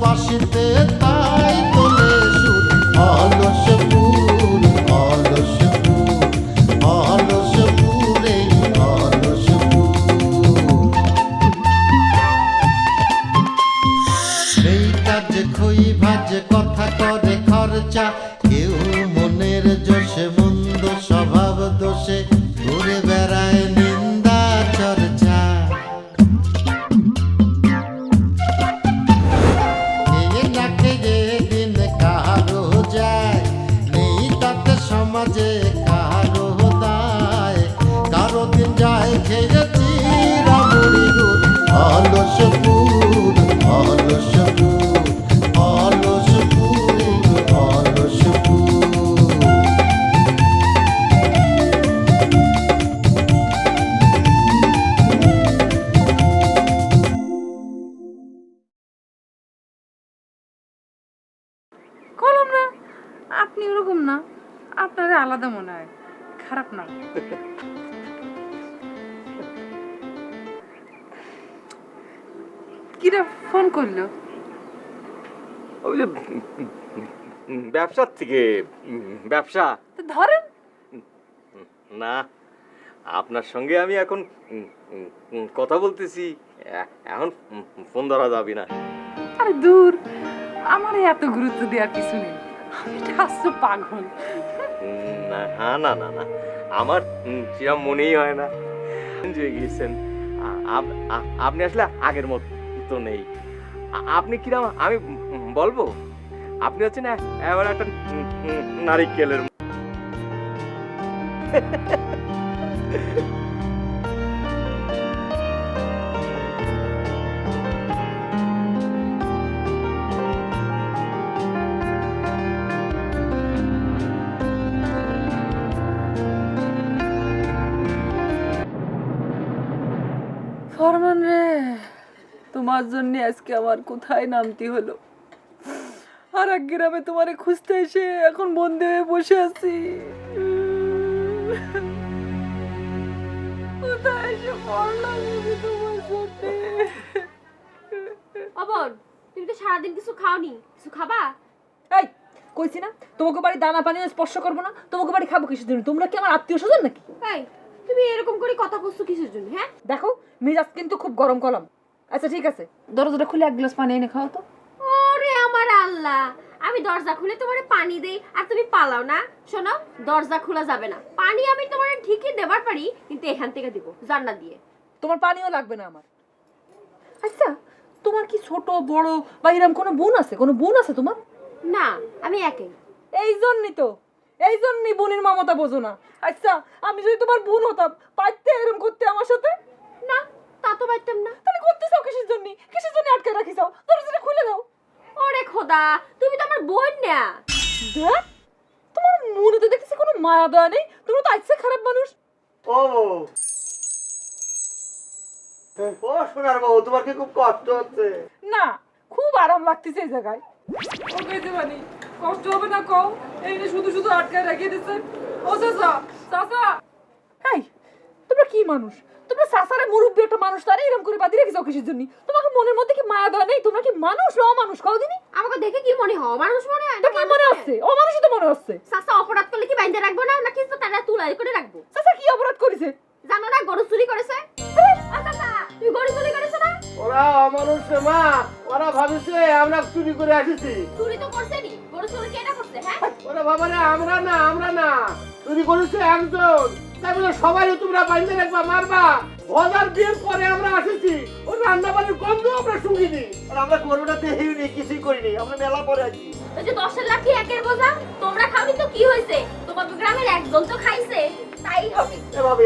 বাঁশিতে তাই তোলে সুর অলস ফুল অলস ফুল অলস ফুলে অলস ফুল এই কাজে খই ভাজে কথা করে খরচা কেউ মনের জোশে মন্দ স্বভাব দোষে ঘুরে বেড়ায় নিন্দা চর্চা খেয়ে না খেয়ে দিন কারো যায় নেই তাতে সমাজে কারো দায় কারো দিন যায় খেয়েছি রামুড়ি দুধ অলস ফুল অলস ফুল অলস ফুল অলস ফুল কলম না, আপনি ওরকম না, আপনার আলাদা মনে হয়, খারাপ না। কিরা ফোন করলো? ওই যে ব্যবসার থেকে ব্যবসা তো ধরেন। না, আপনার সঙ্গে আমি এখন কথা বলতেছি, এখন ফোন ধরা যাবে না। আরে দূর, আমার এত গুরুত্ব দেওয়ার কিছু নেই, আমি একটা আস্ত পাগল। না না না না, আমার সেরকম মনেই হয় না যে গিয়েছেন। আপনি আসলে আগের মতো নেই। আপনি কিরম আমি বলবো, আপনি হচ্ছেন এবার একটা নারিকেলের ফরমান রে, তোমার জন্য আজকে আমার কোথায় নামতে হলো, আর এক গ্রামে তোমারে খুঁজতে এসে এখন বন্দি হয়ে বসে আছি। কোথায় এসে পড়লাম আমি তোমার সাথে। অবন, তুমি তো সারাদিন কিছু খাওনি, কিছু খাবা? এই কইছি না তোমাকে বাড়ি দানা পানি স্পর্শ করবো না, তোমাকে বাড়ি খাবো কিসের জন্য? তোমরা কি আমার আত্মীয় স্বজন নাকি? এই, তুমি এরকম করে কথা বলছো কিসের জন্য? হ্যাঁ, দেখো মিজাজ কিন্তু খুব গরম কলম। আচ্ছা ঠিক আছে, দরজাটা খুলে এক গ্লাস পানি এনে খাও তো। ওরে আমার আল্লাহ, আমি দরজা খুলে তোমারে পানি দেই আর তুমি পালাও না। শোনো, দরজা খোলা যাবে না, পানি আমি তোমারে ঠিকই দেবার পারি, কিন্তু এখান থেকে দিব, জান্নাত দিয়ে। তোমার পানিও লাগবে না আমার। আচ্ছা তোমার কি ছোট বড় বা এরকম কোনো বোন আছে? কোনো বোন আছে তোমার? না, আমি একাই। এই জন্যই বোনের মমতা বোঝো না। আচ্ছা আমি যদি তোমার বোন হতাম পারতে এরকম করতে আমার সাথে? না, তা তো পারতাম না। তাহলে করতে চাও কিসের জন্য? কিসের জন্য আটকে রাখি চাও? দরজাটা খুলে দাও। ওরে খোদা, তুমি তো আমার বোন না। দেখ তোমার মনে তো দেখছি কোনো মায়া দয়া নেই, তুমি তো আইসে খারাপ মানুষ। ও ও সোনার বাবু, তোমার কি খুব কষ্ট হচ্ছে? না, খুব আরাম লাগতেছে এই জায়গায়। ও কইতে পারি কষ্ট হবে না কও? এই যে শুধু শুধু আটকায় রাখিয়ে দিচ্ছেন। ও চাচা, চাচা। এই তোমরা কি মানুষ? তোমরা চাচারে মুরব্বী একটা মানুষ, তারা এরকম করে বাঁধিয়ে রেখেছো কিসের জন্য? তোমাকে মনের মধ্যে কি মায়া দেওয়া নেই? তোমরা কি মানুষ না অমানুষ কও দিনি? আমাকে দেখে কি মনে হয়? মানুষ মনে হয়? তো কি মনে হচ্ছে? অমানুষই তো মনে হচ্ছে। চাচা অপরাধ করলে কি বাইন্ধে রাখবো না, নাকি তারা তুলাই করে রাখবো? চাচা কি অপরাধ করেছে? জানো না গরু চুরি করেছে? চাচা, তুমি গরু চুরি করেছো না? ওরা অমানুষ রে মা, ওরা ভাবিছে আমরা চুরি করে আসিছি। চুরি তো করছেনি, গরু চুরি কেনা করছে? হ্যাঁ, ওরা বাবা রে, আমরা না চুরি করেছে একজন। তাই বলে সবাই তোমরা বাইন্দে রাখবা, মারবা? ভজার বিয়ের পরে আমরা আসিছি, ও রান্না বাড়ির গন্ধ আমরা শুকিনি। আর আমরা গরুটা দেখিনি, কিছুই করিনি, আমরা মেলা পরে আছি। ওই যে 10 লাঠি একের বোঝা, তোমরা খাওনি তো কি হয়েছে? তোমাদের গ্রামের একজন তো খাইছে, তাই হবে। এ ভাবি,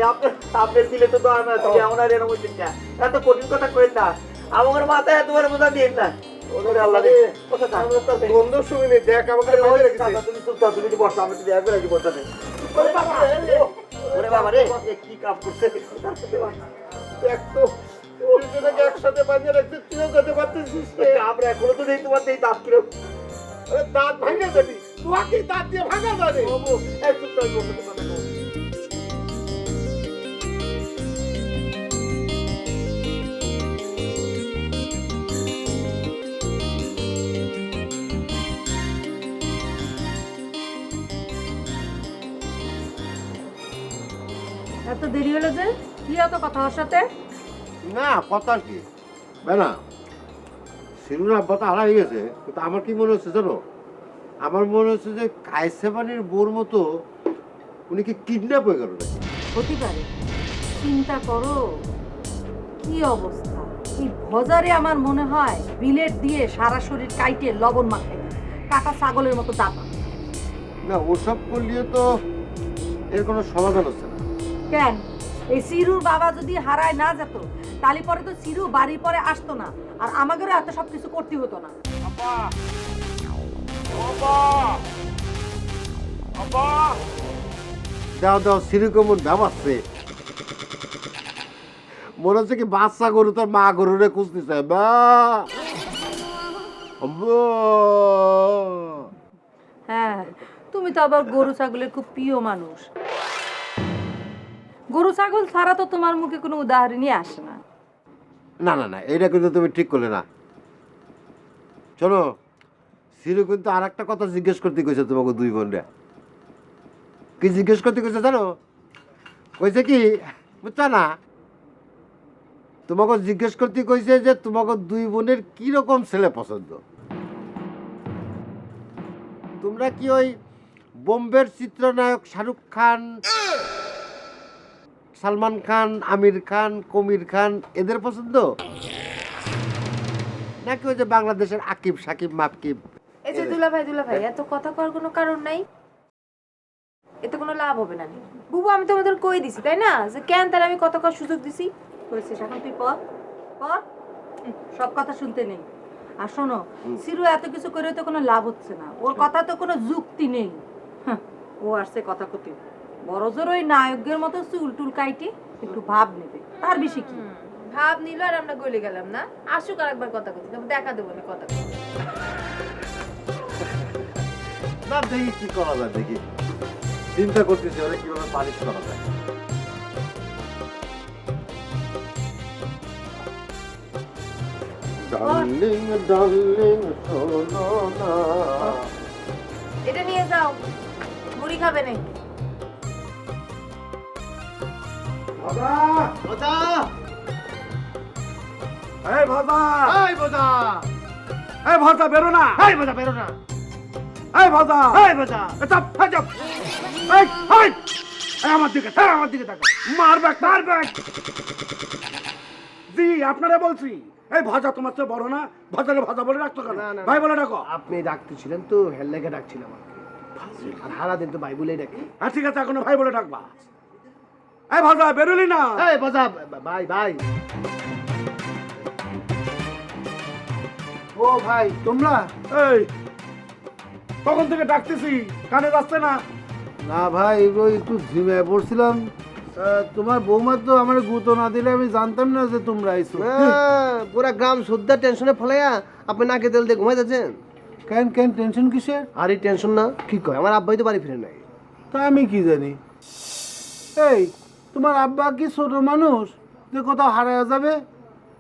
আপনার দিলে তো দোয়া না, আমরা এরকম হচ্ছে না। এত কঠিন কথা কইেন না, আমার মাথায় তোমার বোঝা দিন না। ওরে আল্লাহ রে, কথা গন্ধ শুনিনি, দেখ আমাকে বাইরে রেখেছিস। তুমি চুপ থাক, তুমি কি বসো, আমি তো দেখবে নাকি বসা নেই। ওরে বাবা রে, কি কাজ করছে দেখ তো। ওইটাকে একসাথে বাঁধিয়ে রাখতে তুইও যেতে পারতেছিস না। আমরা এখনো তো নেই তোমার এই দাঁত কিরম। দাঁত ভাঙা যাবি, তোমাকে দাঁত দিয়ে ভাঙা যাবে। এই চুপ থাক, বসে কথা বল। দেরি হলো যে? কি এত কথা ওর সাথে? না কথা কি না, সিরুর আব্বা তো হারাই গেছে, কিন্তু আমার কি মনে হচ্ছে জানো, আমার মনে হচ্ছে যে কায়সেবানির বোর মতো উনি কি কিডন্যাপ হয়ে গেল নাকি? হতে পারে। চিন্তা করো কি অবস্থা। এই ভজারে আমার মনে হয় বিলেট দিয়ে সারা শরীর কাইটে লবণ মাখাই কাটা ছাগলের মতো দাঁতা। না ওসব করলেও তো এর কোনো সমাধান হচ্ছে না। কেন? এই সিরুর বাবা যদি হারায় না যেত তাহলে পরে তো সিরু বাড়ি পরে আসতো না, আর আমাদেরও এত সব কিছু করতে হতো না। দাও দাও সিরু কেমন ভাবাচ্ছে, মনে হচ্ছে কি বাচ্চা গরু তার মা গরুরে খুঁজতেছে। বা আব্বা! হ্যাঁ, তুমি তো আবার গরু ছাগলের খুব প্রিয় মানুষ। গরু ছাগল ছাড়া তো তোমার মুখে কোনো উদাহরণই আসে না। না না না, এটা কিন্তু তুমি ঠিক করলে না। শোনো, সিরু কিন্তু আর একটা কথা জিজ্ঞেস করতে কইছে তোমাকে দুই বোনরা। কি জিজ্ঞেস করতে কইছে জানো? কইছে কি বুঝছো না, তোমাকে জিজ্ঞেস করতে কইছে যে তোমাকে দুই বোনের কি রকম ছেলে পছন্দ। তোমরা কি ওই বোম্বের চিত্রনায়ক শাহরুখ খান, সালমান খান, আমির খান, কমির খান এদের পছন্দ, নাকি ওই যে বাংলাদেশের আকিব সাকিব মাকিব? এই যে দুলা ভাই এত কথা করার কোনো কারণ নাই, এতে কোনো লাভ হবে না। বুবু আমি তোমাদের কই দিছি তাই না, যে কেন তার আমি কথা করার সুযোগ দিছি। কইছিস এখন তুই পর পর, সব কথা শুনতে নেই। আর শোনো, সিরু এত কিছু করে তো কোনো লাভ হচ্ছে না, ওর কথা তো কোনো যুক্তি নেই। হ্যাঁ, ও আসছে কথা কতি, বড় জোর ওই নায়কের মতো চুল টুল কাইটে একটু ভাব নেবে, তার বেশি কি। ভাব নিল আর আমরা গলে গেলাম না, আসুক আর একবার কথা কইতে, তবে দেখা দেবো না কথা কইতে। না দেখি কি করা যায়, দেখি চিন্তা করতেছি ওরা কিভাবে পালিশ করা যায়। ডার্লিং ডার্লিং শোনো না। এটা নিয়ে যাও, মুড়ি খাবে না। ভাজা ভাজা এই ভাজা, এই ভাজা এই ভাজা বেরো না, এই ভাজা বেরো না, এই ভাজা, এই ভাজা চাপ চাপ, এই এই এই আমার দিকে তাকা, মারবে মারবে। জি আপনারা বলছি, এই ভাজা তোমার চেয়ে বড় না, ভাজারে ভাজা বলে রাখতো কেন? ভাই বলে ডাকো। আপনি ডাকতেছিলেন তো, হেললেকে ডাকছিলাম আর হারা দিন তো ভাই বলেই ডাকি। হ্যাঁ ঠিক আছে, এখন ভাই বলে ডাকবা। এই ভাজা বেরোলি না, এই বাজা ভাই ভাই। ও ভাই তোমরা? এই তখন থেকে ডাকতেছি, কানে যাচ্ছে না। না ভাই ওই একটু ঝিমায় পড়ছিলাম। তোমার বৌমা তো আমার গুতো না দিলে আমি জানতাম না যে তোমরা আইছো। পুরা গ্রাম সুদ্ধা টেনশনে ফলাইয়া আপনি নাকে তেল দিয়ে ঘুমাই যাচ্ছেন। কেন কেন টেনশন কিসের? আরে টেনশন না, কি কয় আমার আব্বাই তো বাড়ি ফিরে নাই। তা আমি কি জানি। এই তোমার আব্বা কি ছোট মানুষ যে কোথাও হারায়া যাবে?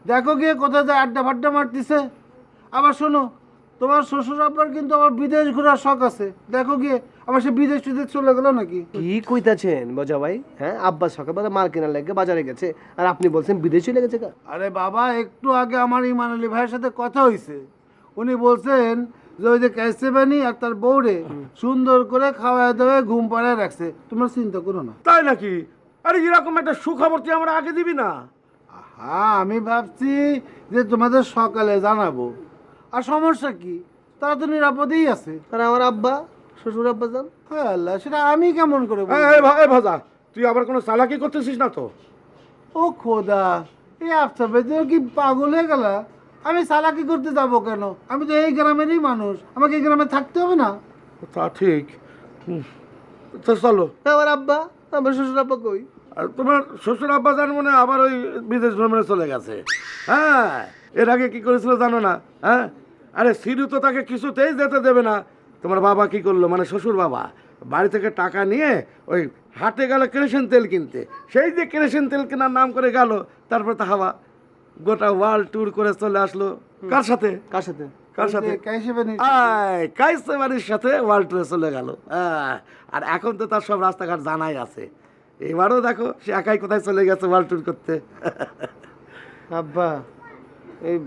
দেখো গিয়ে কোথাও যায় আড্ডা ফাড্ডা মারতেছে। আবার শোনো, তোমার শ্বশুর আব্বার কিন্তু আবার বিদেশ ঘোরার শখ আছে, দেখো গিয়ে আবার সে বিদেশ টিদেশ চলে গেল নাকি? কি কইতাছেন বজা ভাই? হ্যাঁ, আব্বা সকালবেলা মাল কেনার লাগে বাজারে গেছে আর আপনি বলছেন বিদেশ চলে গেছে। আরে বাবা, একটু আগে আমার ইমান আলী ভাইয়ের সাথে কথা হয়েছে, উনি বলছেন যে ওই যে ক্যাসেবানি আর তার বউরে সুন্দর করে খাওয়ায় দাওয়ায় ঘুম পাড়ায় রাখছে, তোমরা চিন্তা করো না। তাই নাকি? আরে এরকম একটা সুখবর তুই আমরা আগে দিবি না? হ্যাঁ, আমি ভাবছি যে তোমাদের সকালে জানাবো। আর সমস্যা কি, তারা তো নিরাপদেই আছে। আর আমার আব্বা শ্বশুর আব্বা যান? হ্যাঁ আল্লাহ, সেটা আমি কেমন করে বলবো? এই ভাজা তুই আবার কোনো চালাকি করতেছিস না তো? ও খোদা, এই আফসার ভাই তুমি কি পাগল হয়ে গেল? আমি চালাকি করতে যাবো কেন? আমি তো এই গ্রামেরই মানুষ, আমাকে এই গ্রামে থাকতে হবে না? তা ঠিক। তো চলো। আমার আব্বা, আমার শ্বশুর আব্বা কই? আর তোমার শ্বশুর আব্বা জান মনে হয় আবার ওই বিদেশ ভ্রমণে চলে গেছে। হ্যাঁ, এর আগে কি করেছিল জানো না? হ্যাঁ, আরে সিরু তো তাকে কিছুতেই যেতে দেবে না। তোমার বাবা কি করলো, মানে শ্বশুর বাবা বাড়ি থেকে টাকা নিয়ে ওই হাটে গেল কেরোসিন তেল কিনতে। সেই যে কেরোসিন তেল কেনার নাম করে গেল, তারপর তো হাওয়া গোটা ওয়ার্ল্ড ট্যুর করে চলে আসলো। কার সাথে? কার সাথে? কার সাথে? কাইসেবানি। কাইসেবানির সাথে ওয়ার্ল্ড ট্যুরে চলে গেল। আর এখন তো তার সব রাস্তাঘাট জানাই আছে। এবারও দেখো সে একাই কোথায় চলে গেছে ওয়ালটুর করতে। আব্বা এই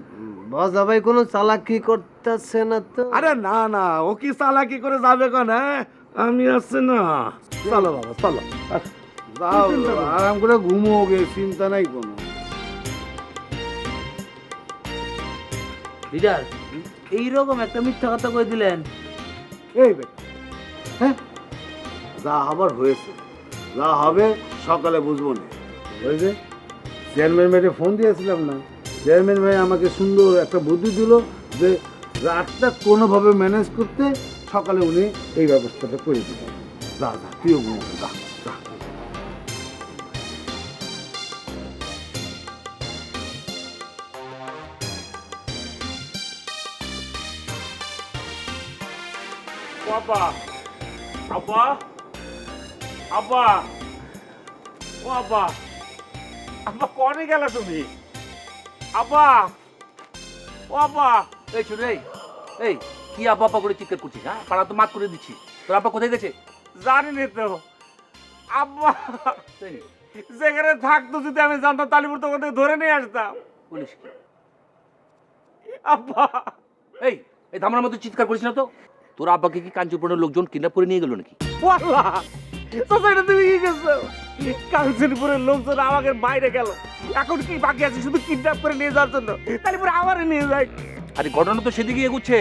বজা ভাই কোনো চালাকি করতেছে না তো? আরে না না, ও কি চালাকি করে যাবে কোন? হ্যাঁ আমি আসছে না। চলো বাবা চলো, যাও আরাম করে ঘুমো গে, চিন্তা নাই কোনো। লিডার এইরকম একটা মিথ্যা কথা কই দিলেন। এই বেটা, হ্যাঁ যা হবার হয়েছে, যা হবে সকালে বুঝবো না। ওই যে চেয়ারম্যান ভাইকে ফোন দিয়েছিলাম না, চেয়ারম্যান ভাই আমাকে সুন্দর একটা বুদ্ধি দিল যে রাতটা কোনোভাবে ম্যানেজ করতে, সকালে উনি এই ব্যবস্থাটা করে দিবেন। যা যা তুইও ঘুমাবো, যা যা। আব্বা আব্বা আব্বা ও আব্বা আব্বা কনে গেল তুমি? আব্বা ও আব্বা। এই ছোট এই কি আব্বা আব্বা করে চিৎকার করছিস? হ্যাঁ পাড়া তো মাত করে দিচ্ছি। তোর আব্বা কোথায় গেছে? জানি না তো আব্বা, যেখানে থাকতো যদি আমি জানতাম তালিপুর তো ওখানে ধরে নিয়ে আসতাম। বলিস কি আব্বা এই এই ধামরার মতো চিৎকার করিস না তো। তোর আব্বাকে কি কাঞ্চনপুরের লোকজন কিডন্যাপ করে নিয়ে গেল নাকি? ওয়াল্লাহ সোসাইটি তুমি কি গেছো? কাঞ্চনপুরের লোকজন আমাকে বাইরে গেল, এখন কি বাকি আছে শুধু কিডন্যাপ করে নিয়ে যাওয়ার জন্য? তালিপুরে আমারে নিয়ে যায়। আরে ঘটনা তো সেদিকে এগুচ্ছে।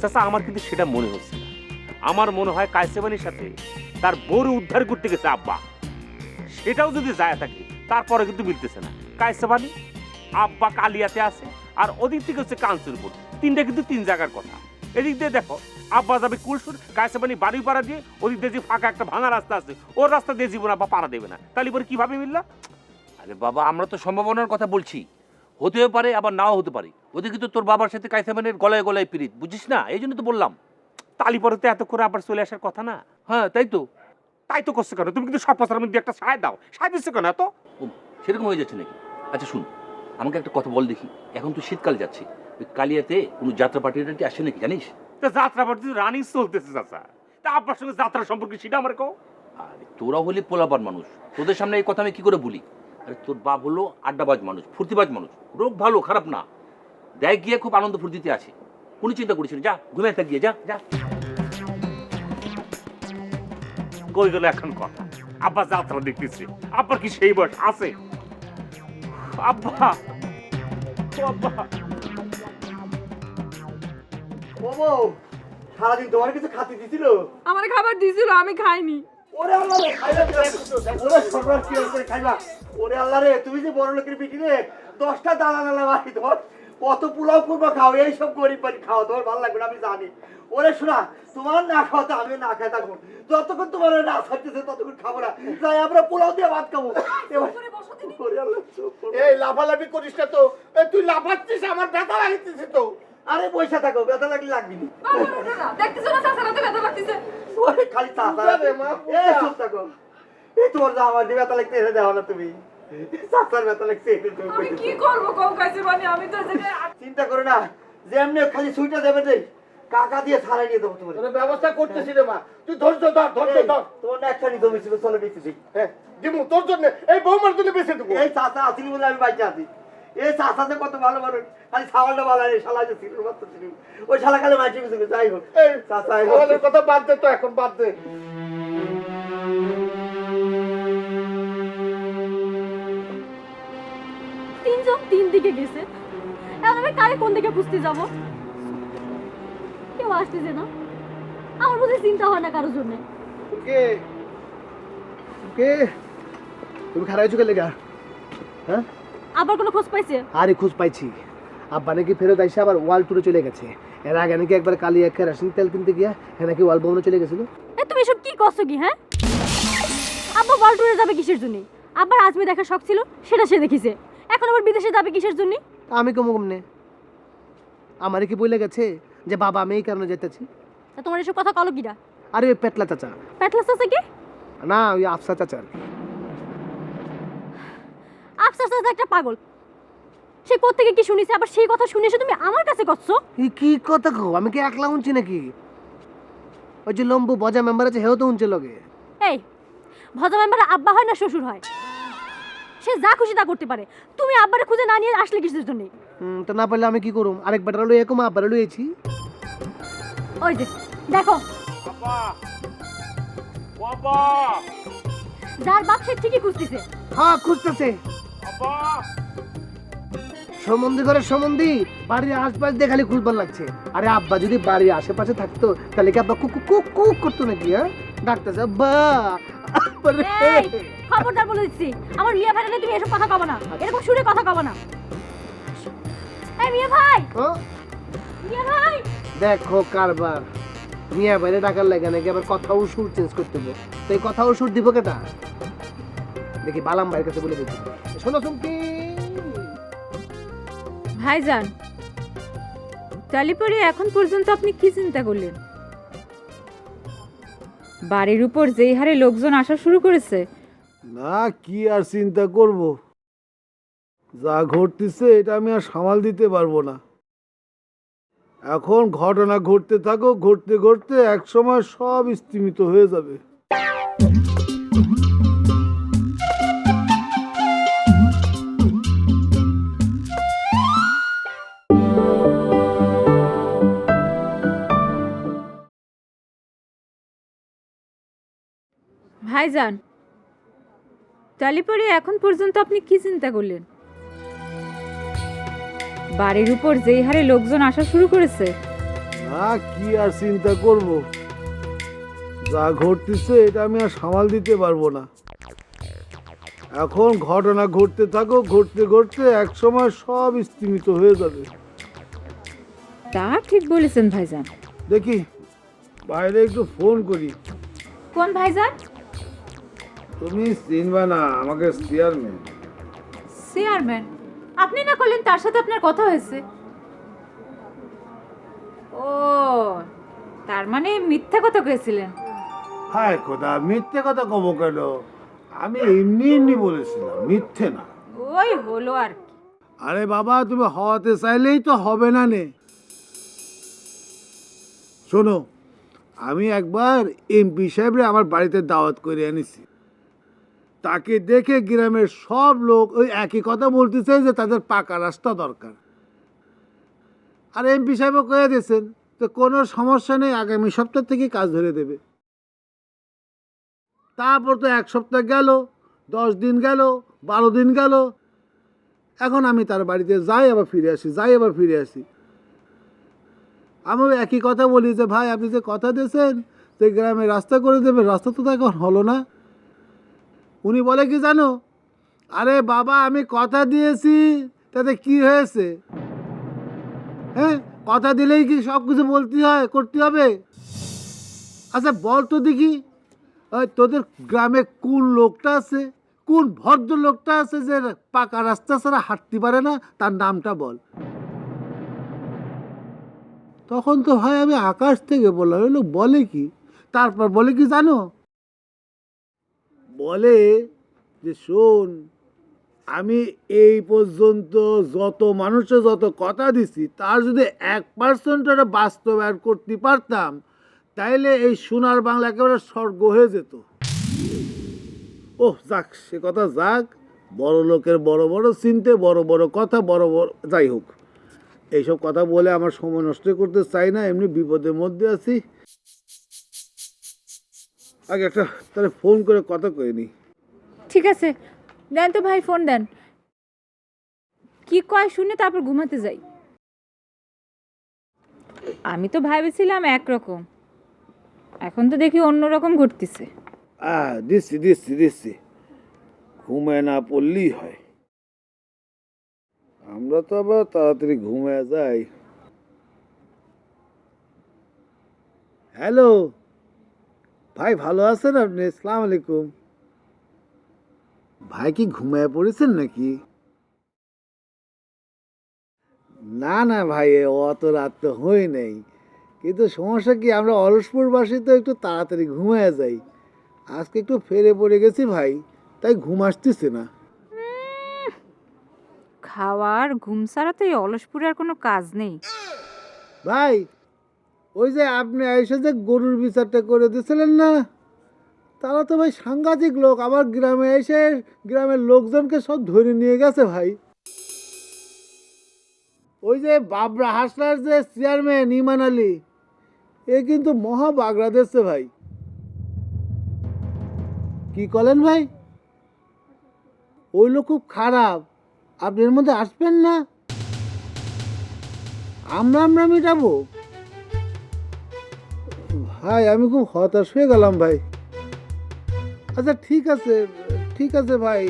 চাচা আমার কিন্তু সেটা মনে হচ্ছে না। আমার মনে হয় কায়সেবানির সাথে তার বড় উদ্ধার করতে গেছে আব্বা। সেটাও যদি যায় থাকে তারপরে কিন্তু মিলতেছে না। কায়সেবানি, আব্বা কালিয়াতে আছে, আর ওদিক থেকে হচ্ছে কাঞ্চনপুর। তিনটা কিন্তু তিন জায়গার কথা। এদিক দিয়ে দেখো আব্বা যাবে কুলসুর, কায়সেবানি বাড়ি পাড়া দিয়ে, ওদিক দিয়ে যে ফাঁকা একটা ভাঙা রাস্তা আছে ওর রাস্তা দিয়ে জীবন আব্বা পাড়া দেবে না। তাহলে পরে কিভাবে মিলল? আরে বাবা আমরা তো সম্ভাবনার কথা বলছি, হতেও পারে আবার নাও হতে পারে। ওদিকে তো তোর বাবার সাথে কায়সাবানের গলায় গলায় পিরিত, বুঝিস না? এই জন্য তো বললাম। তালি পরে তো এত করে আবার চলে আসার কথা না। হ্যাঁ তাই তো। তাই তো করছে কেন? তুমি কিন্তু সব কথার মধ্যে একটা সায় দাও, সায় দিচ্ছে কেন এত? ও সেরকম হয়ে যাচ্ছে নাকি? আচ্ছা শুন, আমাকে একটা কথা বল দেখি, এখন তো শীতকাল যাচ্ছে, ওই কালিয়াতে কোনো যাত্রা পার্টি আসে নাকি জানিস? তা যাত্রা পার্টি রানিং চলতেছে চাচা, তা আব্বার সঙ্গে যাত্রা সম্পর্কে সেটা আমার কও। আরে তোরা হলে পোলাপান মানুষ, তোদের সামনে এই কথা আমি কি করে বলি? আরে তোর বাপ হলো আড্ডাবাজ মানুষ, ফুর্তিবাজ মানুষ, রোগ ভালো খারাপ না, দেখ গিয়ে খুব আনন্দ ফুর্তিতে আছে, কোনো চিন্তা করিস না, যা ঘুমিয়ে থাক গিয়ে, যা যা। কই গেল এখন কথা? আব্বা যাত্রা দেখতেছে, আব্বার কি সেই বয়স আছে? আব্বা ও আব্বা, ও বউ, সারাদিন তোমার কিছু খাতে দিছিল? আমার খাবার দিছিল, আমি খাইনি। ওরে আল্লাহ রে, খাইলা ওরে সর্বনাশ কি হইছে খাইলা? ওরে আল্লাহ রে, তুমি যে বড় লোকের বিটি রে, 10টা দানা নালা বাড়ি তোমার, কত পোলাও করবা খাও, এই সব গরিব বাড়ি খাও, তোমার ভালো লাগবে না আমি জানি। ওরে শোনা, তোমার না খাওয়াতে আমি না খাই থাকবো, যতক্ষণ তোমার না খাইতেছে ততক্ষণ খাবো না, তাই আমরা পোলাও দিয়ে ভাত খাবো। এবার ওরে আল্লাহ, এই লাফালাফি করিস না তো, তুই লাফাচ্ছিস, আমার ব্যথা লাগতেছে তো। আরে পয়সা থাকো, ব্যথা লাগলে লাগবি না। দেখতেছো না চাচারা তো ব্যথা লাগতেছে। ওরে খালি চাচা, এই চুপ থাকো, এই তোমার যা আমার ব্যথা লাগতে এসে দেওয়া না তুমি, চাচার ব্যথা লাগছে আমি কি করবো কম খাইছে মানে? আমি তো চিন্তা করো না, যে এমনি খালি সুইটা দেবে রে, কাকা দিয়ে ছাড়াই নিয়ে দেবো তোমার ব্যবস্থা করতেছি রে মা, তুই ধৈর্য ধর, ধৈর্য ধর। তোমার না একটা জমি ছিল, চলে বেঁচে দিই। হ্যাঁ দিমু তোর জন্য, এই বৌমার জন্য বেঁচে দেবো। এই চাচা আসিনি বলে আমি বাইকে আছি। এই চাচাতে কত ভালো মানুষ, খালি ছাওয়ালটা ভালো নেই, শালা যে ছিল মাত্র ছিল, ওই শালা খালি মাইকে গেছে। যাই হোক, এই চাচা আমাদের কথা বাদ দে তো, এখন বাদ দে। তিনজন তিন দিকে গেছে, এখন আমি কারে কোন দিকে খুঁজতে যাব? কেউ আসতেছে না, আমার বুঝে চিন্তা হয় না কারোর জন্য। কে কে তুমি খারাপ হয়েছো কে লেগা? হ্যাঁ আবার কোনো খোঁজ পাইছে? আরে খোঁজ পাইছি, আব্বা নাকি ফেরত আইসা আবার ওয়াল টুরে চলে গেছে। এর আগে নাকি একবার কালিয়া কেরাসিন তেল কিনতে গিয়া হ্যাঁ নাকি ওয়াল বমনে চলে গেছিল। এ তুমি এসব কি করছো কি? হ্যাঁ, আব্বা ওয়ার্ল্ড ট্যুরে যাবে কিসের জন্য? আব্বার আজমি দেখার শখ ছিল, সেটা সে দেখিছে, এখন আবার বিদেশে যাবে কিসের জন্য? আমি কম কমনে আমারে কি বলে গেছে যে বাবা আমি এই কারণে যেতেছি? তা তোমার এসব কথা কলো কিরা? আরে ওই পেটলা চাচা। পেটলা চাচা কি? না ওই আফসা চাচা আর কি। আফসার চাচা একটা পাগল, সে কোত্থেকে কি শুনিছে, আবার সেই কথা শুনে এসে তুমি আমার কাছে করছো? এই কি কথা কও? আমি কি একলা উনছি নাকি? ওই যে লম্বু বজা মেম্বার আছে হেও তো উনছে লগে। এই ভজা মেম্বার আব্বা হয় না শ্বশুর হয়? সে যা খুশি তা করতে পারে। তুমি আব্বারে খুঁজে না নিয়ে আসলে কিসের জন্য? তো না পারলে আমি কি করুম? আরেক বেটারা লই একম আব্বারে লইছি। ওই যে দেখো, আব্বা বাবা যার বাপ সে ঠিকই খুঁজতেছে। হ্যাঁ খুঁজতেছে। আব্বা সম্বন্ধী করে সম্বন্ধী বাড়ির আশপাশ দিয়ে খালি খুঁজবার লাগছে। আরে আব্বা যদি বাড়ির আশেপাশে থাকতো তাহলে কি আব্বা কুক কুক কুক করতো নাকি? হ্যাঁ ডাকতেছে আব্বা। এই, খবরদার বলে দিচ্ছি, আমার মিয়া ভাই তুমি এসব কথা কব না, এরকম সুরে কথা কব না। এই মিয়া ভাই, মিয়া ভাই, দেখো কারবার মিয়া বাইরে ডাকার লাগে নাকি আবার কথাও সুর চেঞ্জ করতে হবে। তো এই কথাও সুর দিব কেটা? দেখি বালাম ভাইয়ের কাছে বলে দিচ্ছি। শোনো চুমকি ভাইজান, তাহলে পরে এখন পর্যন্ত আপনি কি চিন্তা করলেন? বাড়ির উপর যেই হারে লোকজন আসা শুরু করেছে, না কি আর চিন্তা করব, যা ঘটতেছে এটা আমি আর সামাল দিতে পারবো না। এখন ঘটনা ঘটতে থাকো, ঘটতে ঘটতে একসময় সব স্তিমিত হয়ে যাবে। ভাইজান, তাহলে পরে এখন পর্যন্ত আপনি কি চিন্তা করলেন? বাড়ির উপর যেই হারে লোকজন আসা শুরু করেছে, না কি আর চিন্তা করব, যা ঘটতেছে এটা আমি আর সামাল দিতে পারবো না। এখন ঘটনা ঘটতে থাকো, ঘটতে ঘটতে একসময় সব স্তিমিত হয়ে যাবে। তা ঠিক বলেছেন ভাইজান। দেখি বাইরে একটু ফোন করি। কোন ভাইজান? তুমি চিনবা না আমাকে, চেয়ারম্যান। চেয়ারম্যান? আপনি না করলেন তার সাথে আপনার কথা হয়েছে? ও, তার মানে মিথ্যা কথা কয়েছিলেন? হায় খোদা, মিথ্যে কথা কব কেন? আমি এমনি এমনি বলেছিলাম, মিথ্যে না। ওই হলো আর কি। আরে বাবা, তুমি হওয়াতে চাইলেই তো হবে না নে। শোনো, আমি একবার এমপি সাহেবরে আমার বাড়িতে দাওয়াত করে এনেছি। তাকে দেখে গ্রামের সব লোক ওই একই কথা বলতেছে যে তাদের পাকা রাস্তা দরকার। আর এমপি সাহেবও কয়ে দিয়েছেন তো কোনো সমস্যা নেই, আগামী সপ্তাহ থেকে কাজ ধরে দেবে। তারপর তো 1 সপ্তাহ গেল, 10 দিন গেল, 12 দিন গেল। এখন আমি তার বাড়িতে যাই আবার ফিরে আসি, যাই আবার ফিরে আসি। আমি একই কথা বলি যে ভাই আপনি যে কথা দিয়েছেন যে গ্রামে রাস্তা করে দেবে, রাস্তা তো এখন হলো না। উনি বলে কি জানো, আরে বাবা আমি কথা দিয়েছি, তাতে কি হয়েছে? হ্যাঁ, কথা দিলেই কি সব কিছু বলতে হয়, করতে হবে? আচ্ছা বল তো দেখি, ওই তোদের গ্রামে কোন লোকটা আছে, কোন ভদ্র লোকটা আছে যে পাকা রাস্তা ছাড়া হাঁটতে পারে না, তার নামটা বল। তখন তো ভাই আমি আকাশ থেকে বললাম, ওই লোক বলে কি? তারপর বলে কি জানো, বলে যে শোন, আমি এই পর্যন্ত যত মানুষের যত কথা দিছি তার যদি 1% বাস্তবায়ন করতে পারতাম তাইলে এই সোনার বাংলা একেবারে স্বর্গ হয়ে যেত। ওহ যাক, সে কথা যাক, বড় লোকের বড় বড় চিনতে, বড় বড় কথা, বড় বড়, যাই হোক, এইসব কথা বলে আমার সময় নষ্ট করতে চাই না, এমনি বিপদের মধ্যে আছি। আগে একটা তাহলে ফোন করে কথা কয়ে নি। ঠিক আছে, দেন তো ভাই, ফোন দেন। কি কয় শুনে তারপর ঘুমাতে যাই। আমি তো ভাবেছিলাম একরকম, এখন তো দেখি অন্যরকম ঘটতেছে। দিচ্ছি দিচ্ছি দিচ্ছি, ঘুমায় না পড়লেই হয়। আমরা তো আবার তাড়াতাড়ি ঘুমায় যাই। হ্যালো ভাই, ভালো আছেন আপনি? আসসালামু আলাইকুম। ভাই কি ঘুমায় পড়েছেন নাকি? না না ভাই, অত রাত তো হই নাই, কিন্তু সমস্যা কি, আমরা অলসপুরবাসী তো একটু তাড়াতাড়ি ঘুমায় যাই। আজকে একটু ফেরে পড়ে গেছি ভাই, তাই ঘুম আসতেছে না। খাওয়ার ঘুম ছাড়া তো এই অলসপুরের কোনো কাজ নেই। ভাই ওই যে আপনি এসে যে গরুর বিচারটা করে দিয়েছিলেন না, তারা তো ভাই সাংঘাতিক লোক, আবার গ্রামে এসে গ্রামের লোকজনকে সব ধরে নিয়ে গেছে ভাই। ওই যে বাবরা হাসলার যে চেয়ারম্যান ইমান আলী, এ কিন্তু মহা বাগড়া দিচ্ছে ভাই। কি করেন ভাই? ওই লোক খুব খারাপ, আপনি এর মধ্যে আসবেন না। আমরা মিটাবো ভাই, আমি খুব হতাশ হয়ে গেলাম ভাই। আচ্ছা ঠিক আছে ভাই,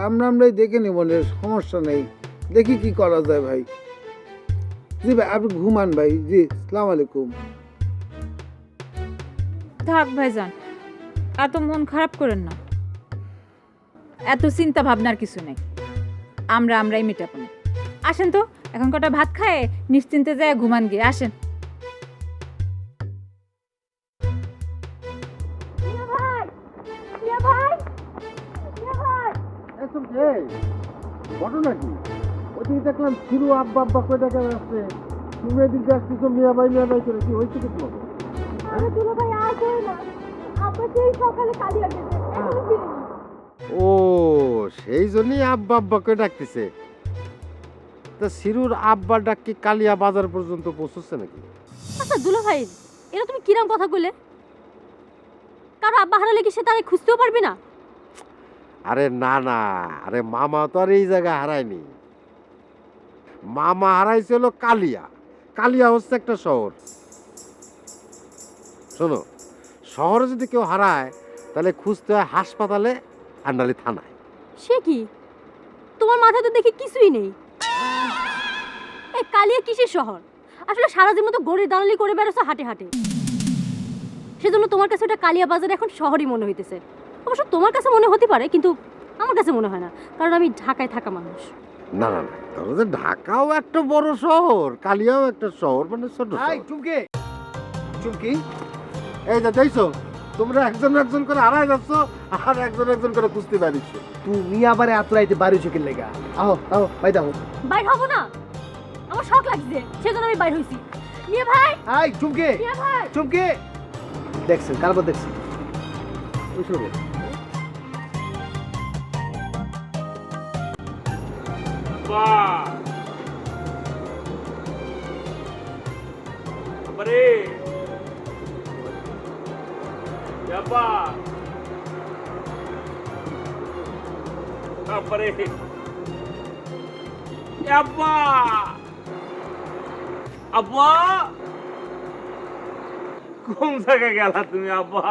আমরাই দেখে নেব, সমস্যা নেই, দেখি কি করা যায় ভাই। জি ভাই, আপনি ঘুমান ভাই। জি, আসসালামু আলাইকুম। থাক ভাইজান, এত মন খারাপ করেন না, এত চিন্তা ভাবনার কিছু নেই, আমরাই মেটাবো না। আসেন তো, এখন কটা ভাত খায় নিশ্চিন্তে যায় ঘুমান গিয়ে আসেন। ঘটনা কি? ওদিকে দেখলাম ফিরু আব্বা আব্বা করে দেখা যাচ্ছে, তুমি এদিকে আসতেছো মিয়া ভাই করে, কি হয়েছে কি তোমার? ও সেই জন্যই আব্বা আব্বা করে ডাকতেছে। তা সিরুর আব্বা ডাক কি কালিয়া বাজার পর্যন্ত পৌঁছচ্ছে নাকি? আচ্ছা দুলা ভাই, এটা তুমি কিরম কথা কইলে? কারো আব্বা হারালে কি সে তারে খুঁজতেও পারবে না? আরে না, আরে মামা তো আর এই জায়গায় হারায়নি। মামা হারাইছে হলো কালিয়া হচ্ছে একটা শহর। শোনো, শহরে যদি কেউ হারায় তাহলে খুঁজতে হয় হাসপাতালে আর নাহলে থানায়। সে কি, তোমার মাথায় তো দেখি কিছুই নেই। এই কালিয়া কিসের শহর? আসলে সারা জীবন তো গড়ির দালালি করে বেড়াচ্ছ হাটে হাটে, সেজন্য তোমার কাছে ওটা কালিয়া বাজার এখন শহরই মনে হইতেছে। অবশ্য তোমার কাছে মনে হতে পারে, কিন্তু আমার কাছে মনে হয় না, কারণ আমি ঢাকায় থাকা মানুষ। না তাহলে যে ঢাকাও একটা বড় শহর, কালিয়াও একটা শহর, মানে ছোট শহর। চুমকি, এই যে দেখছো, তোমরা একজন করে হারায় যাচ্ছ আর একজন করে কুস্তি বাড়িচ্ছ। তুমি আবার এত রাইতে বাড়ি চোখের লেগা। আহো ভাই দাও। বাইর হবো না, আমার শখ লাগছে, সেজন্য আমি বাইর হইছি। মিয়া ভাই, হাই চুমকি, মিয়া ভাই, চুমকি দেখছেন কারবার দেখছেন। কোন জায়গায় গেলা তুমি আব্বা?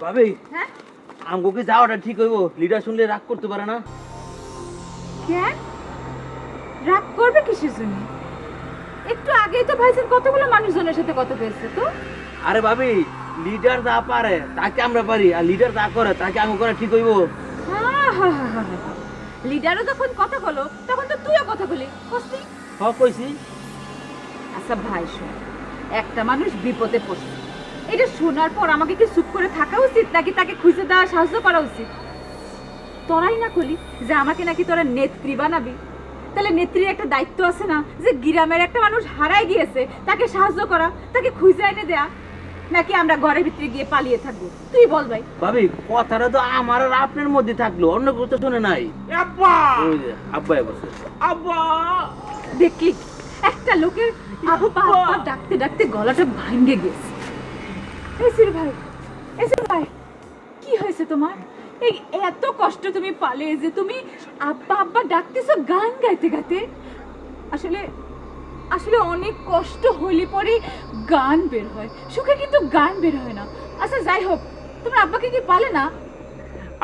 ভাবি, হ্যাঁ? আমগো কি যাওয়াটা ঠিক হইব? লিডার শুনলে রাগ করতে পারে না? কেন রাগ করবে কিসের জন্য? একটু আগেই তো ভাইজান কতগুলো মানুষজনের সাথে কথা বলছে তো। আরে ভাবি, লিডার যা পারে তাকে আমরা পারি, আর লিডার যা করে তাকে আমগো করা ঠিক হইব? লিডারও যখন কথা বলো তখন তো তুইও কথা বলি কইছি। কইছি। আচ্ছা ভাই শোন, একটা মানুষ বিপদে পড়ছে, এটা শোনার পর আমাকে কি চুপ করে থাকা উচিত নাকি তাকে খুঁজে দেওয়া সাহায্য করা উচিত? তোরাই না করলি যে আমাকে নাকি তোরা নেত্রী বানাবি, তাহলে নেত্রীর একটা দায়িত্ব আছে না, যে গ্রামের একটা মানুষ হারাই গিয়েছে তাকে সাহায্য করা, তাকে খুঁজে এনে দেয়া, নাকি আমরা ঘরের ভিতরে গিয়ে পালিয়ে থাকবো? তুই বল ভাই। ভাবি, কথাটা তো আমার আর আপনার মধ্যে থাকলো, অন্য কেউ তো শুনে নাই। আব্বা, ওই যে আব্বাই বসে। আব্বা, দেখলি একটা লোকের আব্বা আব্বা ডাকতে ডাকতে গলাটা ভাঙে গেছে। এসির ভাই, কি হয়েছে তোমার? এই এত কষ্ট তুমি পালিয়ে যে তুমি আব্বা আব্বা ডাকতেছো গান গাইতে গাইতে। আসলে অনেক কষ্ট হইলে পরে গান বের হয়, সুখে কিন্তু গান বের হয় না। আচ্ছা যাই হোক, তোমার আব্বাকে কি পালে না?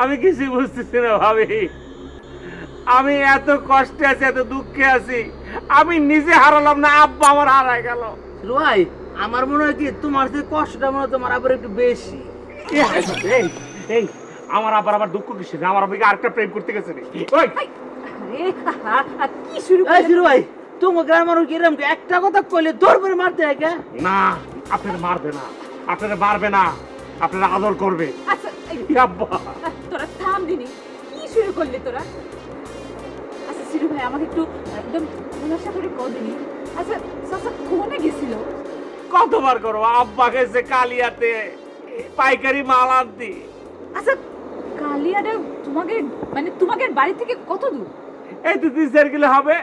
আমি কিছু বুঝতেছি না ভাবি, আমি এত কষ্টে আছি, এত দুঃখে আছি, আমি নিজে হারালাম না, আব্বা আমার হারায় গেল। ভাই, আমার মনে হয় কি তোমার যে কষ্টটা মনে হয় তোমার আবার একটু বেশি। এই আমার আবার দুঃখ কিসের? আমার আবার আরেকটা প্রেম করতে গেছে রে। ওই কি শুরু ভাই, তোমার গ্রামের মানুষ এরকম একটা কথা কইলে ধরবে মারতে হয় কে? না, আপনারা মারবে না, আপনারা আদর করবে। আচ্ছা আব্বা, তোরা থাম দিনি, কি শুরু করলি তোরা? আচ্ছা সিরু ভাই, আমাকে একটু একদম খোলাসা করে কদিনি। আচ্ছা চাচা কোনে গেছিল? কতবার করো আব্বা গেছে কালিয়াতে পাইকারি মাল আনতে। আচ্ছা কালিয়াটা তোমাদের বাড়ি থেকে কত দূর? এই তো 3-4 কিলো হবে।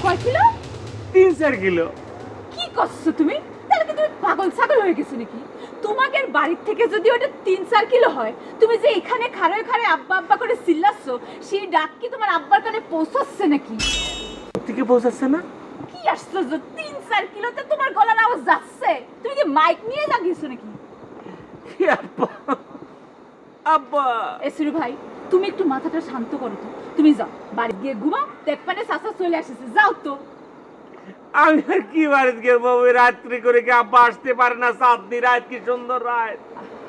কয় কিলো? 3-4 কিলো। কি করছো তুমি? তাহলে কি তুমি পাগল ছাগল হয়ে গেছো নাকি? তোমাদের বাড়ি থেকে যদি ওটা 3-4 কিলো হয়, তুমি যে এখানে খাড়ায় খাড়ায় আব্বা আব্বা করে চিল্লাচ্ছ, সেই ডাক কি তোমার আব্বার কানে পৌঁছাচ্ছে নাকি? থেকে পৌঁছাচ্ছে না? কি আশ্চর্য, 3-4 কিলোতে তোমার গলার আওয়াজ যাচ্ছে। তুমি কি মাইক নিয়ে লাগিয়েছো নাকি? আব্বা আব্বা এসিরু ভাই, তুমি একটু মাথাটা শান্ত করো তো। তুমি যাও বাড়ি গিয়ে ঘুমাও, দেখপানে চাচা চলে আসছে, যাও তো। আমি আর কি বাড়িতে গেবো? ওই রাত্রি করে কি আব্বা আসতে পারে না? চাঁদনি রাত, কি সুন্দর রাত।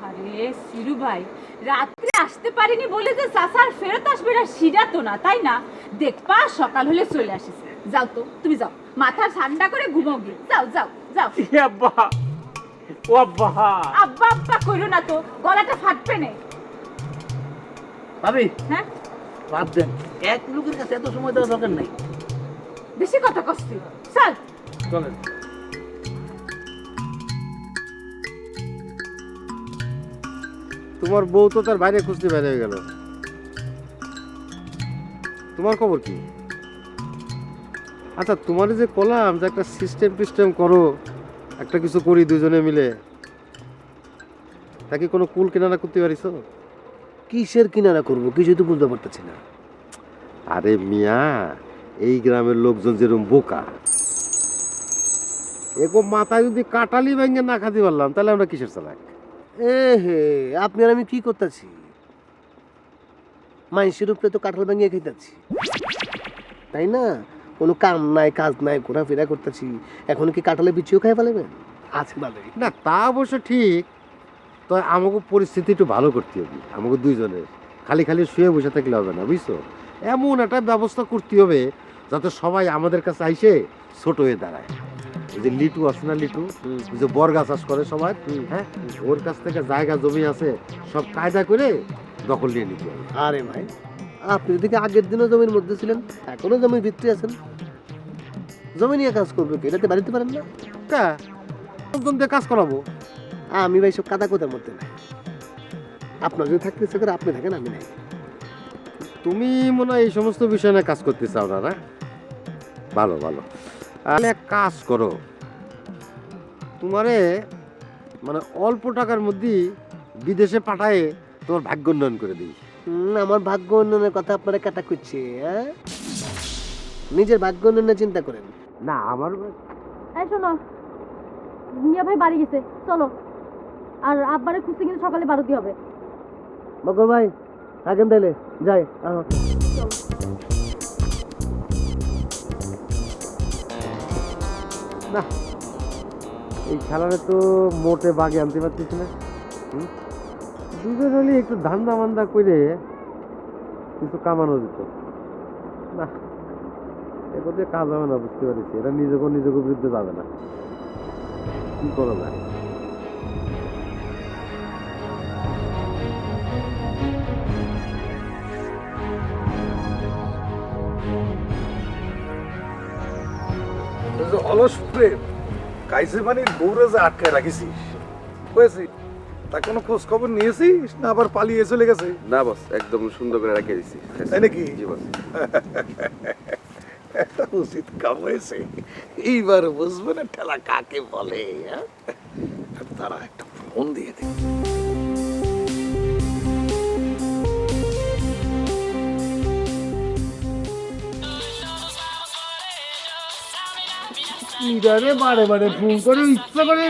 আরে সিরু ভাই, রাত্রে আসতে পারিনি বলে যে চাচা আর ফেরত আসবে না সেটা তো না, তাই না? দেখবা সকাল হলে চলে আসিস। যাও তো, তুমি যাও, মাথা ঠান্ডা করে ঘুমাও গিয়ে। যাও যাও যাও। আব্বা ও আব্বা আব্বা আব্বা কইরো না তো, গলাটা ফাটবে না। ভাবি হ্যাঁ, বাদ দেন, এক লোকের কাছে এত সময় দেওয়া দরকার নাই। বেশি কথা কষ্ট। চল চলেন। তোমার বউ তো তার বাইরে খুঁজতে বাইরে হয়ে গেল, তোমার খবর কি? আচ্ছা, তোমার যে কলাম যে একটা সিস্টেম করো, একটা কিছু করি দুজনে মিলে, তা কি কোনো কুল কিনারা করতে পারিস? কিসের কিনারা করবো কিছু তো বুঝতে পারতেছি না। আরে মিয়া, এই গ্রামের লোকজন যেরকম বোকা, এরকম মাথায় যদি কাটালি ভেঙে না খাতে পারলাম, তাহলে আমরা কিসের চালাক? এ হে, আপনি আর আমি কি করতেছি? মাইসের উপরে তো কাঁঠাল ভাঙিয়ে খাইতেছি, তাই না? কোনো কাম নাই কাজ নাই, ঘোরাফেরা করতেছি। এখন কি কাঁঠালে বিচিও খাই ফেলেবেন? আছে ভালোই। না, তা অবশ্য ঠিক, তো আমাকে পরিস্থিতি একটু ভালো করতে হবে, আমাকে দুইজনের। খালি খালি শুয়ে বসে থাকলে হবে না, বুঝছো? এমন একটা ব্যবস্থা করতে হবে যাতে সবাই আমাদের কাছে আইসে ছোট হয়ে দাঁড়ায়। ওই যে লিটু আছে না, লিটু ওই যে বর্গা চাষ করে সবাই, হ্যাঁ, ওর কাছ থেকে জায়গা জমি আছে, সব কায়দা করে দখল নিয়ে নিতে হবে। আরে ভাই, আপনি যদি আগের দিনও জমির মধ্যে ছিলেন, এখনো জমির ভিতরে আছেন, জমি নিয়ে কাজ করবে কি? এটাতে বাড়িতে পারেন না? লোকজন দিয়ে কাজ করাবো। আমি ভাই সব কাদা কোথার মধ্যে নাই। আপনার যদি থাকতে ইচ্ছে করে আপনি থাকেন, আমি নাই। তুমি মনে হয় এই সমস্ত বিষয় নিয়ে কাজ করতে চাও না, না? ভালো ভালো, তাহলে এক কাজ করো, তোমারে মানে অল্প টাকার মধ্যে বিদেশে পাঠায়ে তোমার ভাগ্য উন্নয়ন করে দিই। আমার ভাগ্য উন্নয়নের কথা আপনারা কাটা করছে, হ্যাঁ? নিজের ভাগ্য উন্নয়নের চিন্তা করেন না, আমার এই শোনো, মিয়া ভাই বাড়ি গেছে, চলো। আর আব্বারে খুঁজতে কিন্তু সকালে বারোটি হবে। মকর ভাই থাকেন তাইলে, যাই। না, এই খেলারে তো মোটে বাগে আনতে পারতেছি না। দুজন হলে একটু ধান্দা মান্দা করে কিছু কামানো যেত। না, এগুলো কাজ হবে না, বুঝতে পারছি। এরা নিজেকে বিরুদ্ধে যাবে না, কি করা যায়? অলস প্রেম কাইসে পানির বউরে যে আটকায় রাখিছিস, হয়েছে তা কোনো খোঁজ খবর নিয়েছিস না আবার পালিয়ে চলে গেছে? না বস, একদম সুন্দর করে রেখে দিছি। তাই নাকি? জি বস। একটা উচিত কাম হয়েছে, এইবার বুঝবে না ঠেলা কাকে বলে। তারা একটা ফোন দিয়ে দেখ। বারে বারে ফোন করে ইচ্ছা করে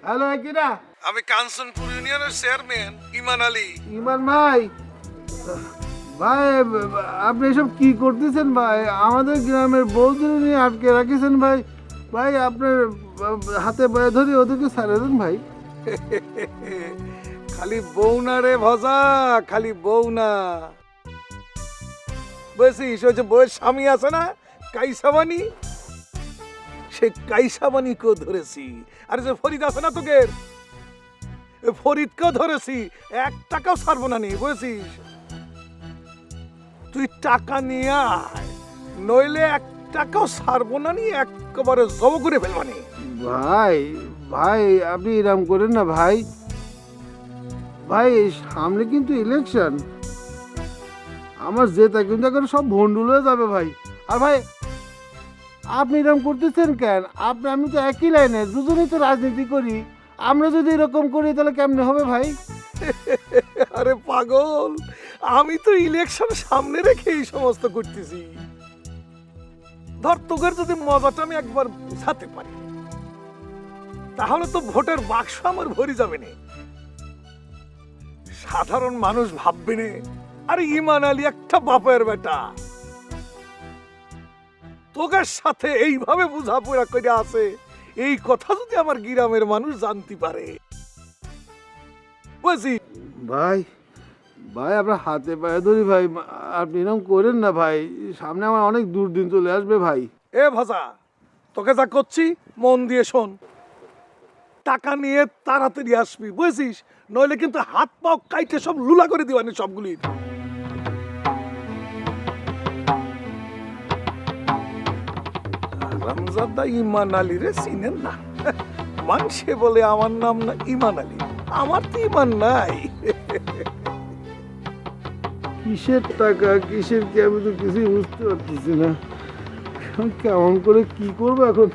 হ্যালো, কিরা? আমি কাঞ্চনপুর ইউনিয়নের চেয়ারম্যান ইমান আলী। ইমান ভাই, ভাই আপনি এসব কি করতেছেন ভাই? আমাদের গ্রামের বউদের নিয়ে আটকে রাখিছেন ভাই। ভাই আপনার হাতে পায়ে ধরে ওদেরকে ছাড়ে দেন ভাই। খালি বউ না রে ভজা, খালি বউ না, বুঝছিস? ওই যে বউয়ের স্বামী আছে না, কাইসাবানি, সে কাইসাবানিকেও ধরেছি। আর যে ফরিদ আছে না তোকে, ফরিদকেও ধরেছি, 1 টাকাও ছাড়বো না নি, বুঝছিস? তুই টাকা নিয়ে আয়, নইলে একটা টাকাও ছাড়বো না, নিয়ে একেবারে জব করে ফেলবানি। ভাই ভাই আপনি এরকম করেন না ভাই। ভাই সামনে কিন্তু ইলেকশন, আমার জেতা কিন্তু এখন সব ভন্ডুল হয়ে যাবে ভাই। আর ভাই আপনি এরকম করতেছেন কেন? আমি তো একই লাইনে, দুজনেই তো রাজনীতি করি। আমরা যদি এরকম করি তাহলে কেমনে হবে ভাই? আরে পাগল, আমি তো ইলেকশন সামনে রেখে এই সমস্ত করতেছি। ধর তোকে যদি মজাটা আমি একবার বুঝাতে পারি, তাহলে তো ভোটের বাক্স আমার ভরে যাবে না। সাধারণ মানুষ ভাববে না আরে ইমান আলী একটা বাপের বেটা, তোকে সাথে এইভাবে বুঝাপড়া করে আছে, এই কথা যদি আমার গ্রামের মানুষ জানতে পারে। বুঝি ভাই ভাই আপনার হাতে পায়ে ধরি ভাই, আপনি এরকম করেন না ভাই, সামনে আমার অনেক দুর্দিন চলে আসবে ভাই। এ ভাজা, তোকে যা করছি মন দিয়ে শোন। টাকা নিয়ে তাড়াতাড়ি আসবি, বুঝছিস? নইলে কিন্তু হাত পাও কাইটে সব লুলা করে দিবানি সবগুলি। রামজাদা ইমান আলী রে চিনেন না? মানুষে বলে আমার নাম না ইমান আলী, আমার তো ইমান নাই। কিসের টাকা কিসের কি আমি তো কিছুই বুঝতে পারতেছি না। এখন কেমন করে কি করবো এখন?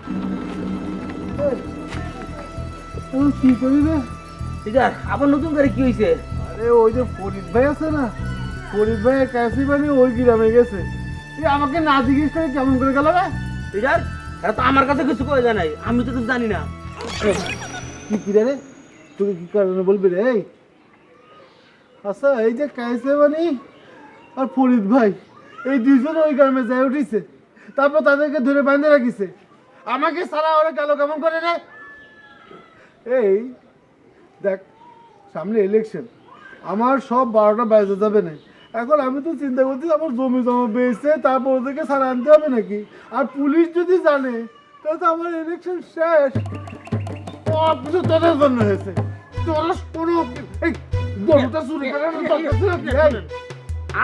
এখন কি করি রে? আবার নতুন করে কি হয়েছে? আরে ওই যে ফরিদ ভাই আছে না, ফরিদ ভাই কাশি বানি ওই গ্রামে গেছে। আমাকে না জিজ্ঞেস করে কেমন করে গেল রে? তো আমার কাছে কিছু করে জানাই, আমি তো কিছু জানি না। কি কি রে? তোকে কি কারণে বলবি রে? আচ্ছা এই যে কাইসে বানি আর ফরিদ ভাই এই দুইজন ওই গ্রামে যায় উঠিছে, তারপর তাদেরকে ধরে বাঁধে রাখিছে। আমাকে সারা ওরা গেল কেমন করে রে? এই দেখ সামনে ইলেকশন, আমার সব 12টা বাজে যাবে না। এখন আমি তো চিন্তা করছি আমার জমি জমা বেচছে, তারপর ওদেরকে সারা আনতে হবে নাকি। আর পুলিশ যদি জানে তাহলে তো আমার ইলেকশন শেষ। সব কিছু তোদের জন্য হয়েছে। তোরা কোনো এই গরুটা চুরি করে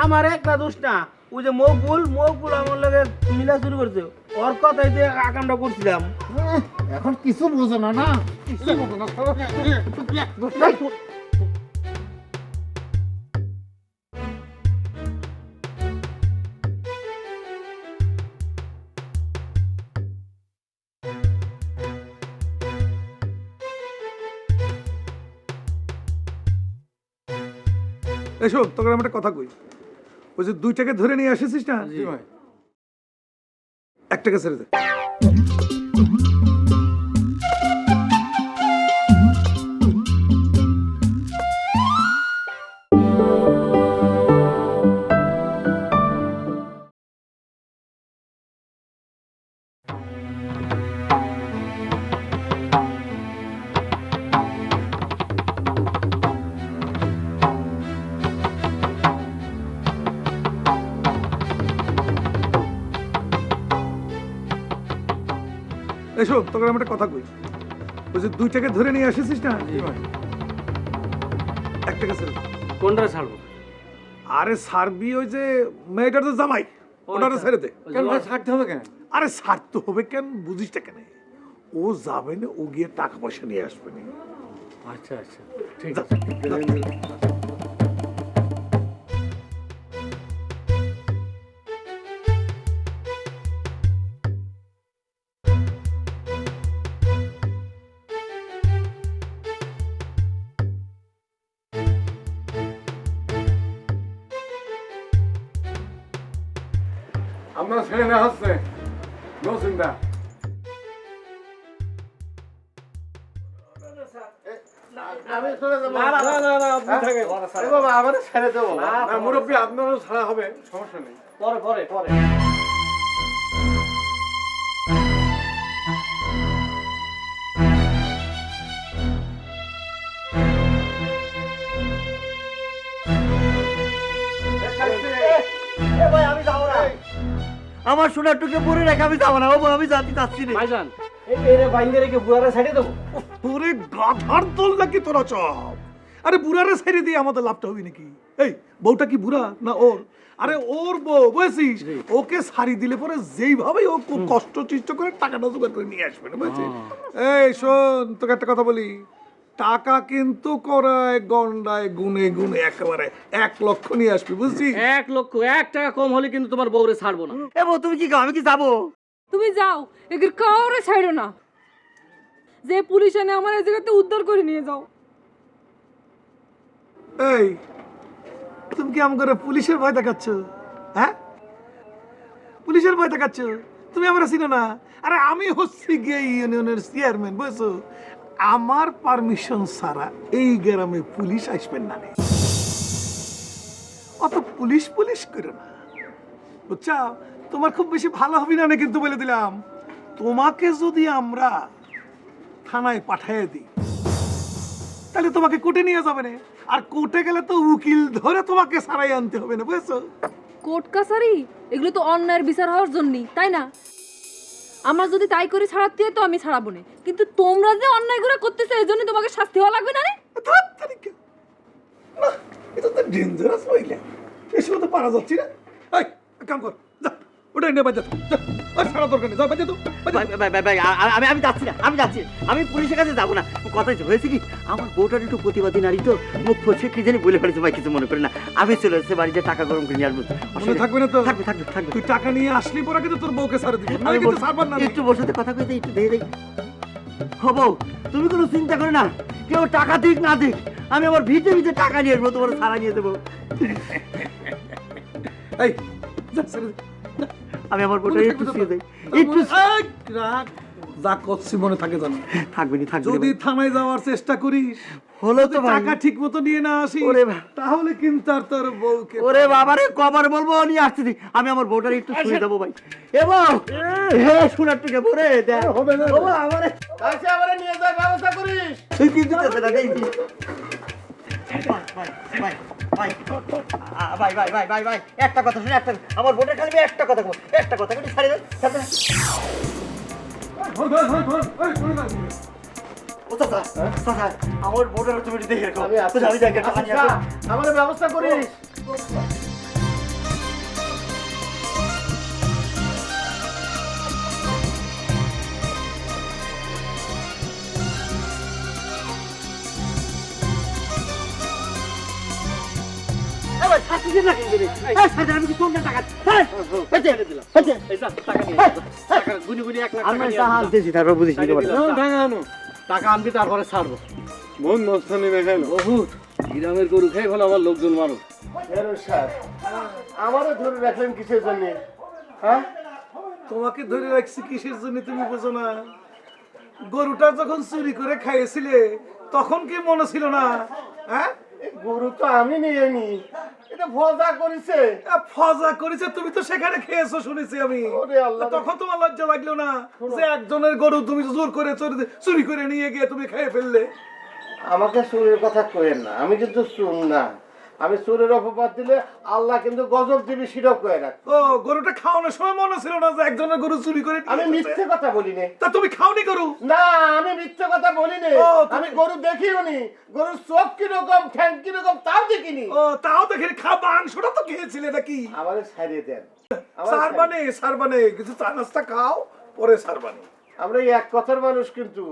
আমার একটা দোষ না, ওই যে মকবুল আমার লগে মিলা শুরু করছে, ওর কথাই দিয়ে আকামটা করছিলাম। এখন কিছু বোঝো না, না কিছু বোঝো না। এসো তোকে আমি একটা কথা কই। ওই যে 2টাকে ধরে নিয়ে আসিস না, একটাকে ছেড়ে দে। এসো তোকে আমি একটা কথা কই। ওই যে 2টাকে ধরে নিয়ে আসিস না, একটাকে ছেড়ে দে। কোনটা ছাড়বো? আরে সারবি ওই যে মেয়েটার তো জামাই, ওটারে ছেড়ে দে। কেন ভাই ছাড়তে হবে কেন? আরে ছাড়তে হবে কেন বুঝিসটা কেন? ও যাবে না, ও গিয়ে টাকা পয়সা নিয়ে আসবে না। আচ্ছা আচ্ছা ঠিক যা, আছে। যা। আমরা ছেড়ে নেওয়া হচ্ছে, নো চিন্তা। আমি চলে যাবো। বাবা আমার ছেড়ে দেবো। মুরব্বী আপনারও ছাড়া হবে, সমস্যা নেই। পরে আমি যাবো না, আমার সোনার টুকে পরে রেখে আমি যাবো না। ও আমি জাতি চাচ্ছি না ভাইজান। এই বাইন্দে রেখে বুড়ারে ছাড়িয়ে দেবো? তোরে গাধার দল নাকি তোরা চপ? আরে বুড়ারে ছেড়ে দিয়ে আমাদের লাভটা হবে নাকি? এই বউটা কি বুড়া না ওর? আরে ওর বউ বুঝছিস, ওকে ছাড়ি দিলে পরে যেইভাবেই ও খুব কষ্ট চিষ্ট করে টাকাটা জোগাড় করে নিয়ে আসবে না, বুঝছিস? এই শোন, তোকে একটা কথা বলি, টাকা কিন্তু করায় গন্ডায় গুনে গুনে একেবারে 1 লক্ষ নিয়ে আসবি, বুঝছিস? 1 লক্ষ 1 টাকা কম হলে কিন্তু তোমার বউরে ছাড়বো না। এ বউ তুমি কি কও, আমি কি যাবো? তুমি যাও, এদের কাউরে ছাইড়ো না। যে পুলিশ এনে আমার এই জায়গাতে উদ্ধার করে নিয়ে যাও। এই তুমি কি আমাকে পুলিশের ভয় দেখাচ্ছ? হ্যাঁ, পুলিশের ভয় দেখাচ্ছ? তুমি আমরা চিনো না? আরে আমি হচ্ছি গিয়ে ইউনিয়নের চেয়ারম্যান, বুঝছো? আমার পারমিশন ছাড়া এই গ্রামে পুলিশ আসবেন না। অত পুলিশ পুলিশ করো না, বুঝছো? তোমার খুব বেশি ভালো হবে না, কিন্তু বলে দিলাম, তোমাকে যদি আমরা থানায় পাঠিয়ে দিই তাহলে তোমাকে কোর্টে নিয়ে যাবে না, আর কোর্টে গেলে তো উকিল ধরে তোমাকে সারাই আনতে হবে না, বুঝছো? কোর্ট কাছারি এগুলো তো অন্যায়ের বিচার হওয়ার জন্যই, তাই না? আমরা যদি তাই করে ছাড়াতে হয় তো আমি ছাড়াবো না, কিন্তু তোমরা যে অন্যায়গুলো করতেছো এই জন্য তোমাকে শাস্তি হওয়া লাগবে না রে? না, এটা তো ডেঞ্জারাস মহিলা, এসব তো পারা যাচ্ছে না। এই কাম কর, যা ওটা এনে বাজা তো, আর ছাড়া দরকার নেই, যা বাজা তো। আমি যাচ্ছি না, আমি যাচ্ছি, আমি পুলিশের কাছে যাবো না। কথা হয়েছে কি, আমার বউটার একটু প্রতিবাদী নারী তো, মুখ ফসে কি জানি বলে ফেলেছে, ভাই কিছু মনে করে না। আমি চলে এসেছি বাড়িতে, টাকা গরম করে নিয়ে আসবো। মনে থাকবে না তো? থাকবে থাকবে থাকবে। তুই টাকা নিয়ে আসলি পরে কিন্তু তোর বউকে ছাড়ে দিবি, আমি কিন্তু ছাড়বার না। একটু বসে কথা কইতে একটু দিয়ে দেই। হো বউ, তুমি কোনো চিন্তা করো না, কেউ টাকা দিক না দিক, আমি আমার ভিটে ভিটে টাকা নিয়ে আসবো, তোমার ছাড়া নিয়ে দেবো। এই যা ছেড়ে দে। আমি আমার বউটা একটু শুয়ে দেই, একটু রাখ, যা করছি মনে থাকে জানো? থাকবে নি, থাকবে যদি থানায় যাওয়ার চেষ্টা করিস, হলো তো ভাই। টাকা ঠিক মতো নিয়ে না আসি, তাহলে কিন্তু আর তোর বউকে। ওরে বাবারে, কবার বলবো নিয়ে আসছি, আমি আমার বউটার একটু শুয়ে দেবো ভাই। এ বউ, হে শোনার টুকে বরে দেখ হবে না বাবা, আমারে কাছে আমারে নিয়ে যাওয়ার ব্যবস্থা করিস। তুই কি দিতেছে না দেখি। ভাই ভাই ভাই ভাই ভাই, একটা কথা শুনে, একটা আমার বোনের খালি একটা কথা বল, একটা কথা কিন্তু ছাড়ি দেন। ও চাচা, চাচা, আমার বোনের তুমি দেখে রাখো, আমি দেখে আমার ব্যবস্থা করিস। আমি কি তোর টাকা টাকা আনবি তারপরে ছাড়বো। মন মস্তানি দেখাইলো বহুত গ্রামের গরু খেয়ে ফেলো আমার লোকজন মারো। আমারও ধরে রাখলেন কিসের জন্য? হ্যাঁ, তোমাকে ধরে রাখছি কিসের জন্য তুমি বোঝো না? গরুটা যখন চুরি করে খাইয়েছিলে তখন কি মনে ছিল না? হ্যাঁ, গরু তো আমি নিয়ে নি, এটা ভজা করেছে। ফজা করেছে, তুমি তো সেখানে খেয়েছো শুনেছি আমি। তখন তোমার লজ্জা লাগলো না যে একজনের গরু তুমি জোর করে চুরি করে নিয়ে গিয়ে তুমি খেয়ে ফেললে? আমাকে চোরের কথা কইেন না, আমি কিন্তু চোর না। আমি চোরের অপবাদ দিলে আল্লাহ কিন্তু গজব দিবি, সেটাও কয়ে রাখ। ও, গরুটা খাওয়ানোর সময় মনে ছিল না যে একজনের গরু চুরি করে? আমি মিথ্যে কথা বলি নে। তা তুমি খাওনি গরু? না, আমি মিথ্যে কথা বলি নে। আমি গরু দেখিও নি, গরুর চোখ কিরকম, ঠ্যাং কিরকম তাও দেখিনি। ও, তাও দেখিনি, মাংসটা তো খেয়েছিলে নাকি? আমারে ছাড়িয়ে দেন। সারবানে কিছু চা নাস্তা খাও, পরে সারবানে। আমরা এই এক কথার মানুষ, কিন্তু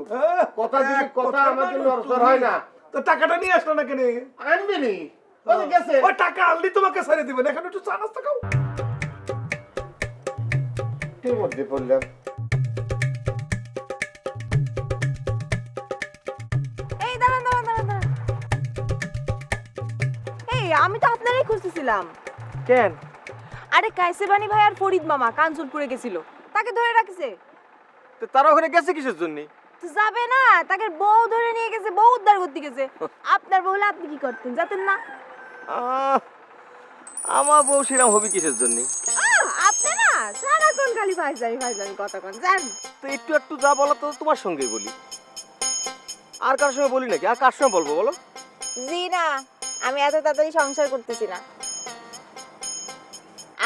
কথা যদি কথা আমার জন্য অবসর হয় না। তো টাকাটা নিয়ে আসলো না কেন? আনবি নি, ওই গেছে। ওই টাকা আনলি তোমাকে ছাড়িয়ে দিবেন, এখন একটু চা নাস্তা খাও। এর মধ্যে পড়লাম। এই দাঁড়ান দাঁড়ান দাঁড়ান দাঁড়ান। এই আমি তো আপনারই খুঁজতেছিলাম। কেন? আরে কাইসেবানি ভাই আর ফরিদ মামা কাঞ্চনপুরে গেছিল, তাকে ধরে রাখছে। তো তারা ওখানে গেছে কিসের জন্য? তো যাবে না, তাকে বউ ধরে নিয়ে গেছে, বউ উদ্ধার করতে গেছে। আপনার বউ হলে আপনি কি করতেন, যেতেন না? আমার বউ সেরাম হবি কিসের জন্য? আপনি না সারাক্ষণ খালি ভাইজানি ভাইজানি কথা কন, জান। তো একটু একটু যা বলো তো তোমার সঙ্গেই বলি, আর কার সঙ্গে বলি নাকি? আর কার সঙ্গে বলবো বলো? জি না, আমি এত তাড়াতাড়ি সংসার করতেছি না।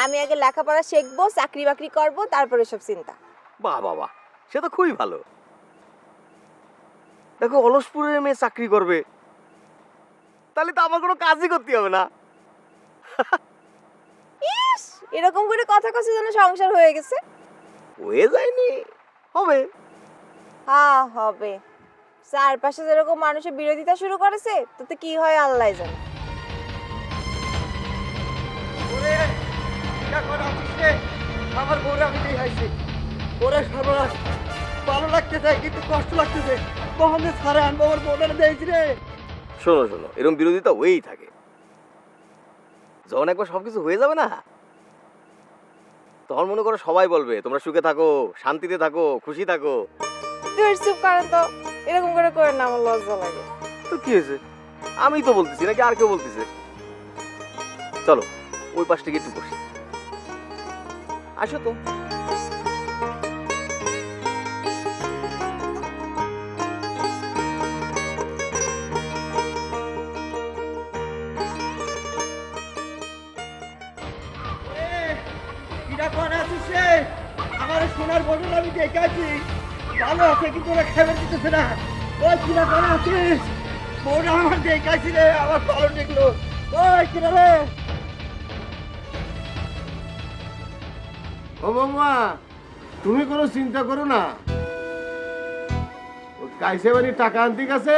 আমি আগে লেখাপড়া শিখবো, চাকরি বাকরি করবো, তারপরে সব চিন্তা। বাহ বাবা, সে তো খুবই ভালো। দেখো, অলসপুরের মেয়ে চাকরি করবে, তাহলে তো আমার কোনো কাজই করতে হবে না। ইস, এরকম করে কথা কছে যেন সংসার হয়ে গেছে। হয়ে যায়নি, হবে। হ্যাঁ হবে। চারপাশে যেরকম মানুষের বিরোধিতা শুরু করেছে তাতে কি হয় আল্লাহ জানে। আমার বউরে আমি দিয়ে হাইছি। ওরে সর্বনাশ, ভালো লাগতেছে কিন্তু কষ্ট লাগতেছে। কখন যে ছাড়ে আনবো আমার বউটারে দিয়েছি রে। শোনো শোনো, এরকম বিরোধিতা হয়েই থাকে। যখন একবার সবকিছু হয়ে যাবে না, তখন মনে করো সবাই বলবে তোমরা সুখে থাকো, শান্তিতে থাকো, খুশি থাকো। তুই চুপ করেন তো, এরকম করে করেন না, আমার লজ্জা লাগে। তো কি হয়েছে? আমি তো বলতেছি নাকি আর কেউ বলতেছে? চলো ওই পাশ থেকে একটু বসি, আসো তো। কিরা কোন আছিস রে? আমার সোনার বদল আমি দেখে আছি, ভালো আছে কিন্তু ওরা খেয়ে দিতেছে না। ওই কিরা কোন আছিস? বউটা আমার দেখে আছি রে, আমার পালন দেখলো। ওই কিরা রে? ও বৌমা, তুমি কোনো চিন্তা করো না। ওই কাইসেবানি টাকা আনতে গেছে,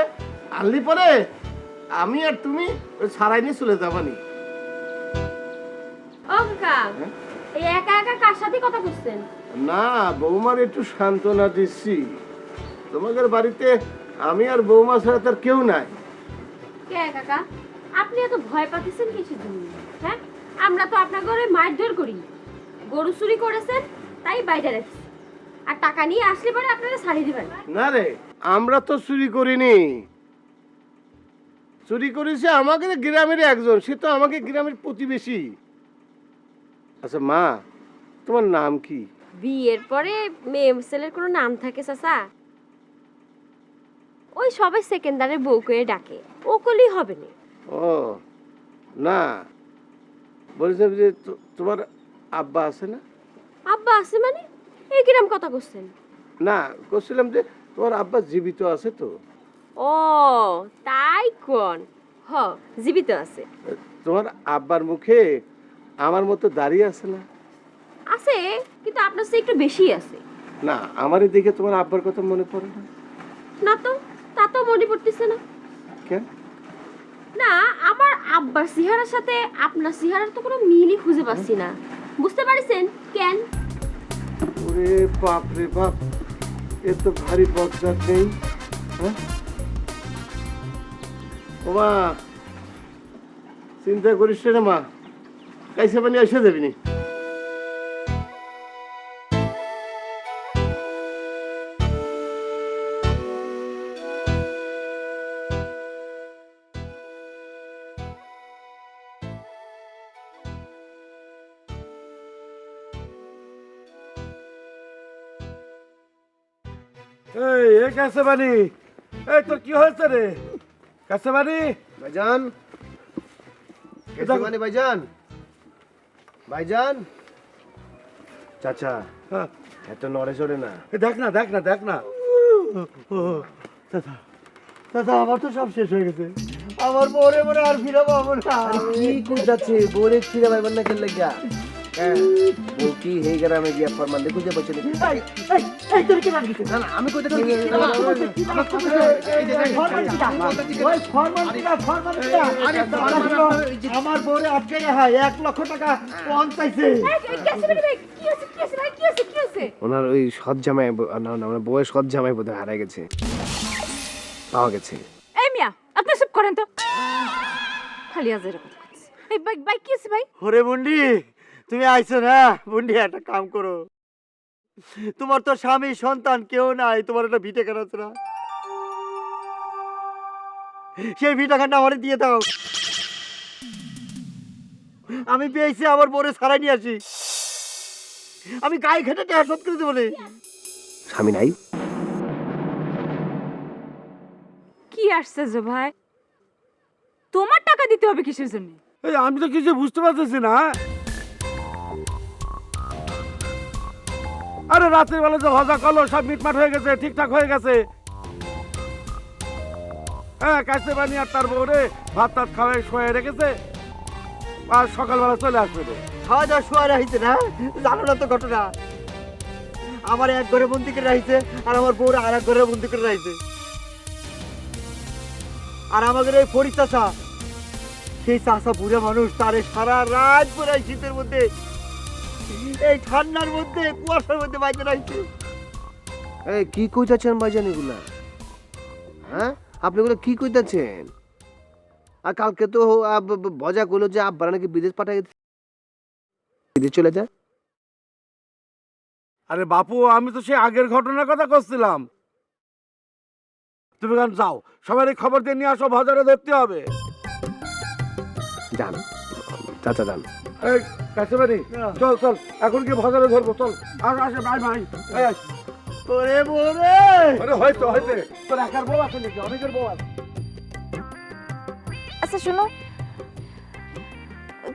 আনলি পরে আমি আর তুমি ওই ছাড়াই নিয়ে চলে যাবানি। ও কাকা, এই একা একা কার সাথে কথা বলছেন? না, বৌমার একটু সান্ত্বনা দিচ্ছি। তোমাদের বাড়িতে আমি আর বৌমা ছাড়া তার কেউ নাই। কে কাকা, আপনি এত ভয় পাচ্ছেন কিসের জন্য? হ্যাঁ, আমরা তো আপনার ঘরে মারধর করি, গরু চুরি করেছেন তাই বাইরে রাখছি, আর টাকা নিয়ে আসলে পরে আপনারা ছাড়িয়ে দিবেন। না রে, আমরা তো চুরি করিনি। চুরি করেছে আমাকে গ্রামের একজন, সে তো আমাকে গ্রামের প্রতিবেশী। আচ্ছা মা, তোমার নাম কি? বিয়ের পরে মেয়ে ছেলের কোনো নাম থাকে চাচা? ওই সবাই সেকেন্ডারে বউ করে ডাকে, ও কলি হবে না। ও না, বলছিলাম যে তোমার আব্বা আছে না? আব্বা আছে মানে? এই কিরম কথা করছেন? না, বলছিলাম যে তোমার আব্বা জীবিত আছে তো? ও তাই কোন? হ, জীবিত আছে। তোমার আব্বার মুখে আমার মতো দাঁড়িয়ে আছে না? আছে, কিন্তু আপনার চেয়ে একটু বেশি আছে। না, আমারই দেখে তোমার আব্বার কথা মনে পড়ে না? না তো, তা তো মনে পড়তেছে না। কেন? না, আমার আব্বার চেহারার সাথে আপনার চেহারার তো কোনো মিলই খুঁজে পাচ্ছি না। বুঝতে পারছেন কেন? ওরে বাপ রে বাপ, এ তো ভারী বজ্জাত নেই। হ্যাঁ ও মা, চিন্তা করিস না মা, কাইসে পানি এসে যাবিনি। এই কাছে বানি, এই তোর কি হয়েছে রে কাছে বানি? ভাইজান, মানে ভাইজান, ভাইজান, চাচা হ্যাঁ, এত নড়ে চড়ে না। দেখ না দেখ না দেখ না। দাদা দাদা, আমার তো সব শেষ হয়ে গেছে। আমার বউরে মনে আর ফিরে পাবো না। কি করতেছে বোরে ছিড়ে ভাইবার না কেন লাগিয়া? হ্যাঁ, বউ কি হে গ্রামে গিয়া ফরমান দেখো যে বসে নাকি? তোর কি লাগছে? না না, আমি কইতে আমার বউরে আটকে হয় 1 লক্ষ টাকা পণ চাইছে। ওনার ওই সৎ জামাই, না না, ওনার বউয়ের সৎ জামাই বোধহয় হারাই গেছে, পাওয়া গেছে। এই মিয়া, আপনি চুপ করেন তো। খালি আজের কথা কইছে। এই ভাই ভাই কি আছে ভাই? ওরে বুন্ডি, তুমি আইছো না? বুন্ডি, একটা কাম করো, তোমার তো স্বামী সন্তান কেউ নাই, তোমার একটা ভিটে খান আছে না? সেই ভিটা খানটা আমার দিয়ে দাও। আমি পেয়েছি, আমার বউরে ছাড়াই নিয়ে আসি। আমি গায়ে খেটে টাকা শোধ করে দেবো। স্বামী নাই? কি আশ্চর্য ভাই, তোমার টাকা দিতে হবে কিসের জন্য? এই আমি তো কিছু বুঝতে পারতেছি না। আরে রাতের বেলা যে ভাজা কলো সব মিটমাট হয়ে গেছে, ঠিকঠাক হয়ে গেছে। হ্যাঁ কাছে বানি আর তার বউরে ভাত টাত খাওয়াই শোয়ে রেখেছে আর সকালবেলা চলে আসবে রে। খাওয়া দাওয়া শোয়া রাখছে না, জানো না তো ঘটনা। আমার এক ঘরে বন্দি করে রাখছে আর আমার বউরা আর এক ঘরে বন্দি করে রাখছে। আর আমাদের এই ফরিদ চাচা, সেই চাচা বুড়া মানুষ, তারে সারা রাত পরে শীতের মধ্যে, এই ঠান্ডার মধ্যে, কুয়াশার মধ্যে বাইতে রাখছে। এই কি কইতাছেন ভাইজান এগুলা? হ্যাঁ আপনি এগুলো কি কইতাছেন? আর কালকে তো ভজা কইলো যে আব্বারা নাকি বিদেশ পাঠাই বিদেশ চলে যায়। আরে বাপু, আমি তো সেই আগের ঘটনার কথা করছিলাম। তুমি কেন যাও, সবাই খবর দিয়ে নিয়ে আসো, বাজারে ধরতে হবে। যান চাচা যান। এই কাছে বাড়ি, চল চল, এখন কি বাজারে ধরবো, চল। আর আসে ভাই ভাই, এই আস। ওরে বউরে, আরে হয়তো হয়তো তোর একার বউ আছে নাকি? অনেকের বউ আছে। আচ্ছা শোনো,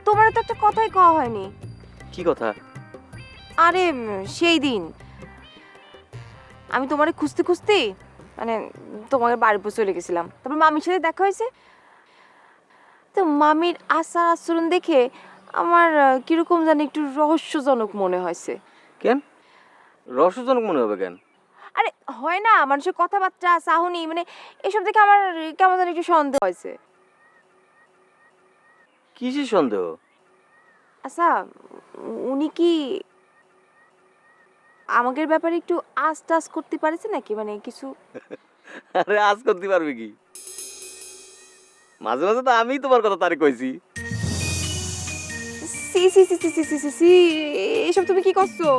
তোমার তো একটা কথাই কওয়া হয়নি। কি কথা? আরে সেই দিন আমি তোমারে খুঁজতে খুঁজতে মানে তোমার বাড়ির উপর চলে গেছিলাম, তারপর মামির সাথে দেখা হয়েছে। তো মামির আচার আচরণ দেখে আমার কিরকম জানি একটু রহস্যজনক মনে হয়েছে। কেন রহস্যজনক মনে হবে কেন? আরে হয় না, মানুষের কথাবার্তা, চাহনি, মানে এসব দেখে আমার কেমন জানি একটু সন্দেহ হয়েছে। কিসের সন্দেহ? আচ্ছা, উনি কি আমাদের ব্যাপারে একটু আজ টাজ করতে পারেছে নাকি, মানে কিছু? আরে আজ করতে পারবে কি? মাঝে মাঝে তো আমি তোমার কথা তারে কইছি। সি সি সি সি সি সি সি সি, এসব তুমি কি করছো?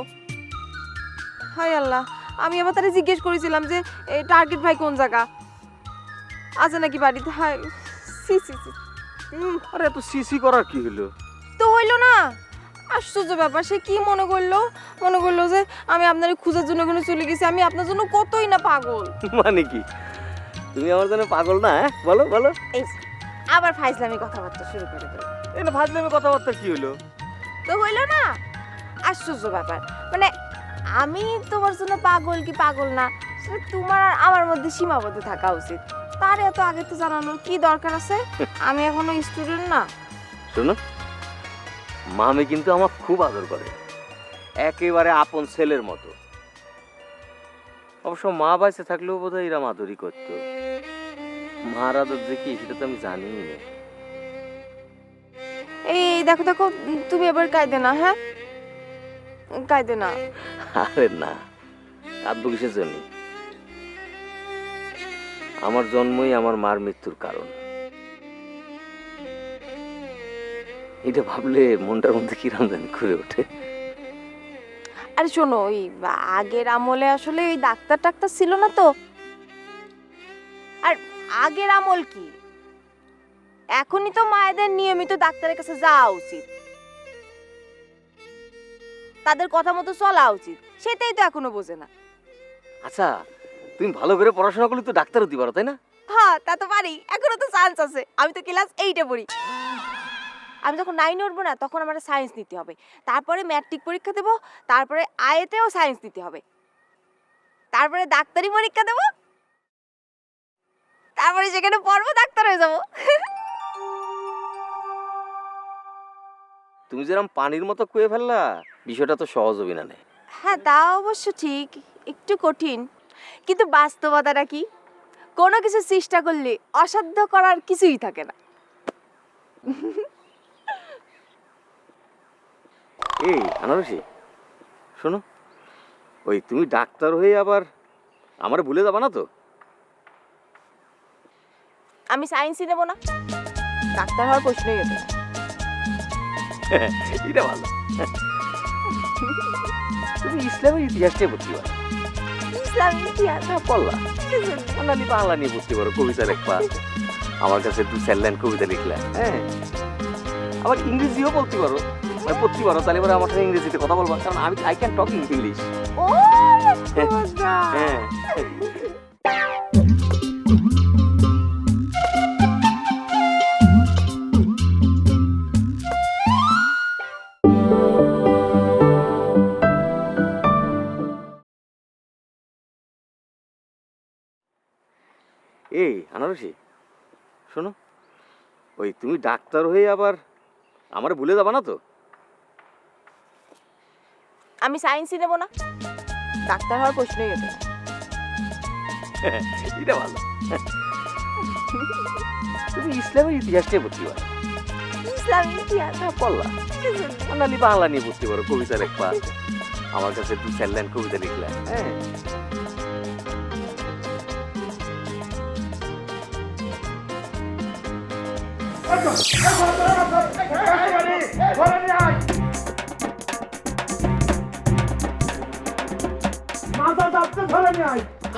হায় আল্লাহ, আমি আবার তারে জিজ্ঞেস করেছিলাম যে টার্গেট ভাই কোন জায়গা আছে নাকি বাড়িতে। হায় সি সি সি। আরে এত সিসি করার কি হলো? তো হইলো না, আশ্চর্য ব্যাপার। সে কি মনে করলো যে আমি আপনার খোঁজার জন্য ওখানে চলে গেছি। আমি আপনার জন্য কতই না পাগল। মানে কি তুমি আমার জন্য পাগল না? হ্যাঁ বলো বলো। এই আবার ফাইজলামি কথাবার্তা শুরু করে দিল। এটা ফাজলামি কথাবার্তা কি হলো? তো হইলো না, আশ্চর্য ব্যাপার। মানে আমি তোমার জন্য পাগল কি পাগল না, সেটা তোমার আর আমার মধ্যে সীমাবদ্ধ থাকা উচিত। তার এত আগে তো জানানোর কি দরকার আছে? আমি এখনো স্টুডেন্ট না। শোনো, মামি কিন্তু আমার খুব আদর করে, একেবারে আপন ছেলের মতো। অবশ্য মা বাইসে থাকলেও বোধহয় এরা আদরই করতো। মার আদর যে কি সেটা তো আমি জানি না। এই দেখো দেখো, তুমি এবার কাঁদে না, হ্যাঁ কাঁদে না। আরে না, কাঁদবো কিসের জন্য? আমার জন্মই আমার মার মৃত্যুর কারণ। এটা ভাবলে মনটার মধ্যে কিরম জানি করে ওঠে। আরে শোনো, ওই আগের আমলে আসলে ওই ডাক্তার টাক্তার ছিল না তো। আর আগের আমল কি, এখনই তো মায়েদের নিয়মিত ডাক্তারের কাছে যাওয়া উচিত, তাদের কথা মতো চলা উচিত। সেটাই তো এখনো বোঝে না। আচ্ছা, তুমি ভালো করে পড়াশোনা করলে তো ডাক্তার হতে পারো, তাই না? হ্যাঁ তা তো পারি, এখনো তো চান্স আছে। আমি তো ক্লাস 8-এ পড়ি। আমি যখন 9-এ উঠবো না, তখন আমার সায়েন্স নিতে হবে, তারপরে ম্যাট্রিক পরীক্ষা দেবো, তারপরে আইএতেও সায়েন্স দিতে হবে, তারপরে ডাক্তারি পরীক্ষা দেবো, তারপরে সেখানে পড়বো, ডাক্তার হয়ে যাবো। তুমি যেরকম পানির মতো কুয়ে ফেললা, বিষয়টা তো সহজ হবে না। হ্যাঁ তা অবশ্য ঠিক, একটু কঠিন, কিন্তু বাস্তবতাটা কি, কোনো কিছু চেষ্টা করলে অসাধ্য করার কিছুই থাকে না। এই আনারসি, শোনো, ওই তুমি ডাক্তার হয়ে আবার আমার ভুলে যাবা না তো? আমি সায়েন্সই নেবো না, ডাক্তার হওয়ার প্রশ্নই ওঠে না। এটা ভালো। তুমি ইসলামের ইতিহাসটাই পড়তে পারো। ইসলামের ইতিহাস পড়লা, বাঙালি বাংলা নিয়ে পড়তে পারো, কবিতা লিখবা, আমার কাছে 2-4 লাইন কবিতা লিখলা, হ্যাঁ, আবার ইংরেজিও বলতে পারো, মানে পড়তে পারো। তাহলে এবার আমার সাথে ইংরেজিতে কথা বলবা, কারণ আমি আই ক্যান টক ইংলিশ। ও মজা। হ্যাঁ। এই আনারসি, শোনো, ওই তুমি ডাক্তার হয়ে আবার আমার ভুলে যাবা না তো? আমি সায়েন্সই নেবো না, ডাক্তার হওয়ার প্রশ্নই ওঠে না। এটা ভালো। তুমি ইসলামের ইতিহাসটাই পড়তে পারো। ইসলামী ইতিহাস পড়লা বাঙালি বাংলা নিয়ে পড়তে পারো, কবিতা লিখবা। আমার কাছে 2-4 লাইন কবিতা লিখলাম। হ্যাঁ,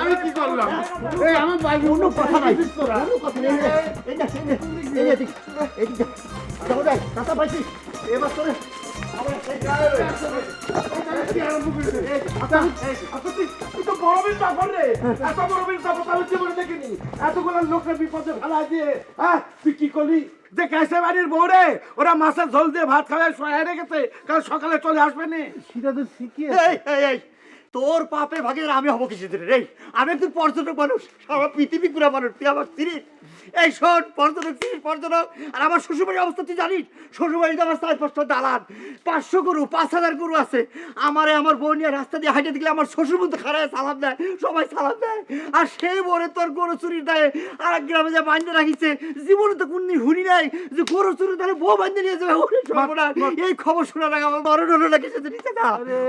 আমি কি করলাম? এই আমার ভাই কোনো কথা নাই, কোনো কথা নেই। এই দেখ, এই দেখ, এই দেখ, যাও যাই, কাটা পাইছি। এবার তোরে আমার সেই গায়ে কি আরম্ভ করেছে? তুই তো বড় বিল চাপর রে, এত বড় বিল চাপর আমি জীবনে দেখিনি। এতগুলো লোকের বিপদে ফেলা দিয়ে, হ্যাঁ তুই কি করলি? যে কাইসে বাড়ির বউ রে, ওরা মাছের ঝোল দিয়ে ভাত খাওয়ায় শোয়া রেখেছে, কাল সকালে চলে আসবে নি। সেটা তো শিখিয়ে এই তোর পাপে ভাগের আমি হবো কিছু দিন রে। আমি একটু পর্যটক মানুষ, সারা পৃথিবী ঘুরা মানুষ, তুই আমার স্ত্রী। এই শোন, পর্যটক স্ত্রী পর্যটক। আর আমার শ্বশুরবাড়ির অবস্থা তুই জানিস? শ্বশুরবাড়িতে আমার 4-5টা দালান, 500 গরু, 5000 গরু আছে। আমারে আমার বউ নিয়ে রাস্তা দিয়ে হাঁটে দিলে আমার শ্বশুর মধ্যে খারায় সালাম দেয়, সবাই সালাম দেয়। আর সেই বলে তোর গরু চুরির দায়ে আর এক গ্রামে যা বাঁধতে রাখিছে, জীবনে তো কোনদিন শুনি নাই যে গরু চুরি তাহলে বউ বাঁধতে নিয়ে যাবে। এই খবর শোনার আগে আমার বড় ডলো লাগে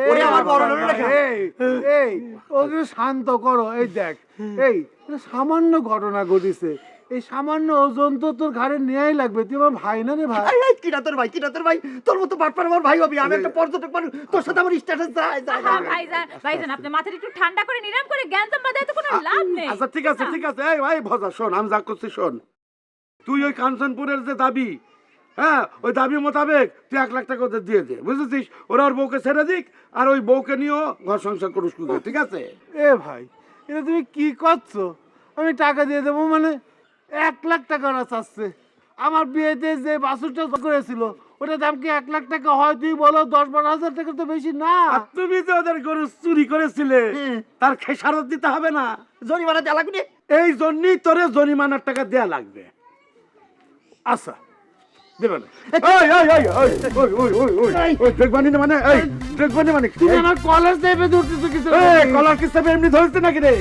ওরে, আমার বড় ডলো লাগে। এই ওকে শান্ত করো। এই দেখ, এই এটা সামান্য ঘটনা ঘটেছে, এই সামান্য ওজন তো তোর ঘাড়ে নেয়াই লাগবে। তুই আমার ভাই না রে ভাই? কিনা তোর ভাই, কিনা তোর ভাই? তোর মতো বাটপার আমার ভাই হবি? আমি একটা পর্যটক মানুষ, তোর সাথে আমার স্ট্যাটাস যায়। ভাইজান আপনি মাথাটা একটু ঠান্ডা করে নিরাম করে জ্ঞান তো বাদে তো কোনো লাভ নেই। আচ্ছা ঠিক আছে, ঠিক আছে। এই ভাই ভজা শোন, আমি যা করছি শোন। তুই ওই কাঞ্চনপুরের যে দাবি, হ্যাঁ ওই দাবি মোতাবেক তুই 1 লাখ টাকা ওদের দিয়ে দে, বুঝেছিস? ওরা ওর বউকে ছেড়ে দিক, আর ওই বউকে নিয়েও ঘর সংসার করুস, ঠিক আছে? এ ভাই, এটা তুমি কি করছো? আমি টাকা দিয়ে দেবো মানে 1 লাখ টাকা ওরা চাচ্ছে। আমার বিয়েতে যে বাছুরটা করেছিল ওটার দাম কি 1 লাখ টাকা হয়? তুই বলো 10-12 হাজার টাকা তো বেশি না। তুমি যে ওদের গরু চুরি করেছিলে তার খেসারত দিতে হবে না? জরিমানা দেওয়া লাগবে। এই জন্যই তোরে জরিমানার টাকা দেয়া লাগবে। আচ্ছা দেবে না। কলেজ দেবে কলার কি এমনি ধরতে নাকি রে?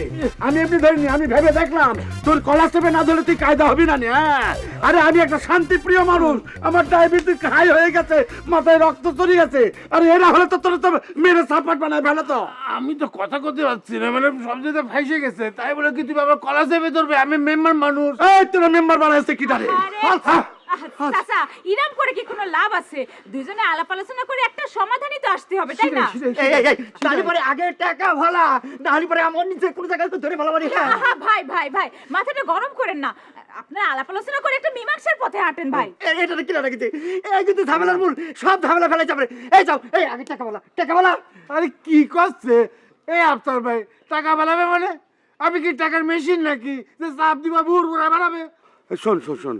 আমি এমনি ধরিনি, আমি ভেবে দেখলাম তোর কলার চেপে না ধরে তুই কায়দা হবি না। আরে আমি একটা শান্তি প্রিয় মানুষ, আমার ডায়াবেটিস হাই হয়ে গেছে, মাথায় রক্ত চড়ে গেছে। আরে এরা হলে তো তোর তো মেরে সাপাট বানায় ফেলে। তো আমি তো কথা করতে পারছি না, মানে সব জায়গায় ফাইসে গেছে। তাই বলে কি তুমি আমার কলা চেপে ধরবে? আমি মেম্বার মানুষ। এই তোরা মেম্বার বানাইছে কি তারে? চাচা ইরাম করে কি কোনো লাভ আছে? দুইজনে আলাপ আলোচনা করে একটা সমাধানই তো আসতে হবে, তাই না? তাহলে পরে আগে টাকা ভালা, নাহলে পরে আমার নিচে কোনো জায়গায় ধরে ভালো বাড়ি। ভাই ভাই ভাই মাথাটা গরম করেন না, আপনারা আলাপ আলোচনা করে একটা মীমাংসার পথে হাঁটেন ভাই। এটা কি রাখিছে? এই কিন্তু ঝামেলার মূল, সব ঝামেলা ফেলে যাবে। এই যাও, এই আগে টাকা বলা, টাকা বলা। আরে কি করছে এই আফতার ভাই? টাকা বাড়াবে মানে? আমি কি টাকার মেশিন নাকি যে চাপ দিবা বুড় বুড়া বাড়াবে? শোন শোন শোন,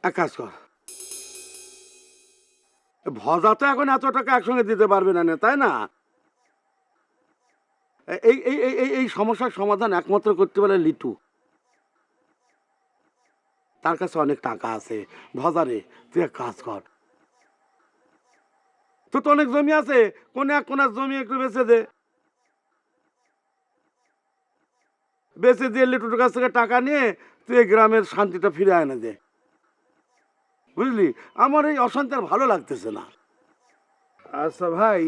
এক কাজ কর, ভজা তো এখন এত টাকা একসঙ্গে দিতে পারবে না, তাই না? এই এই এই এই সমস্যার সমাধান একমাত্র করতে পারে লিটু। তার কাছে অনেক টাকা আছে। ভজারে তুই এক কাজ কর, তোর তো অনেক জমি আছে, কোন এক কোনার জমি একটু বেচে দে। বেচে দিয়ে লিটুর কাছ থেকে টাকা নিয়ে তুই গ্রামের শান্তিটা ফিরে আনে দে, বুঝলি? আমার এই অশান্তি আর ভালো লাগতেছে না। আচ্ছা ভাই,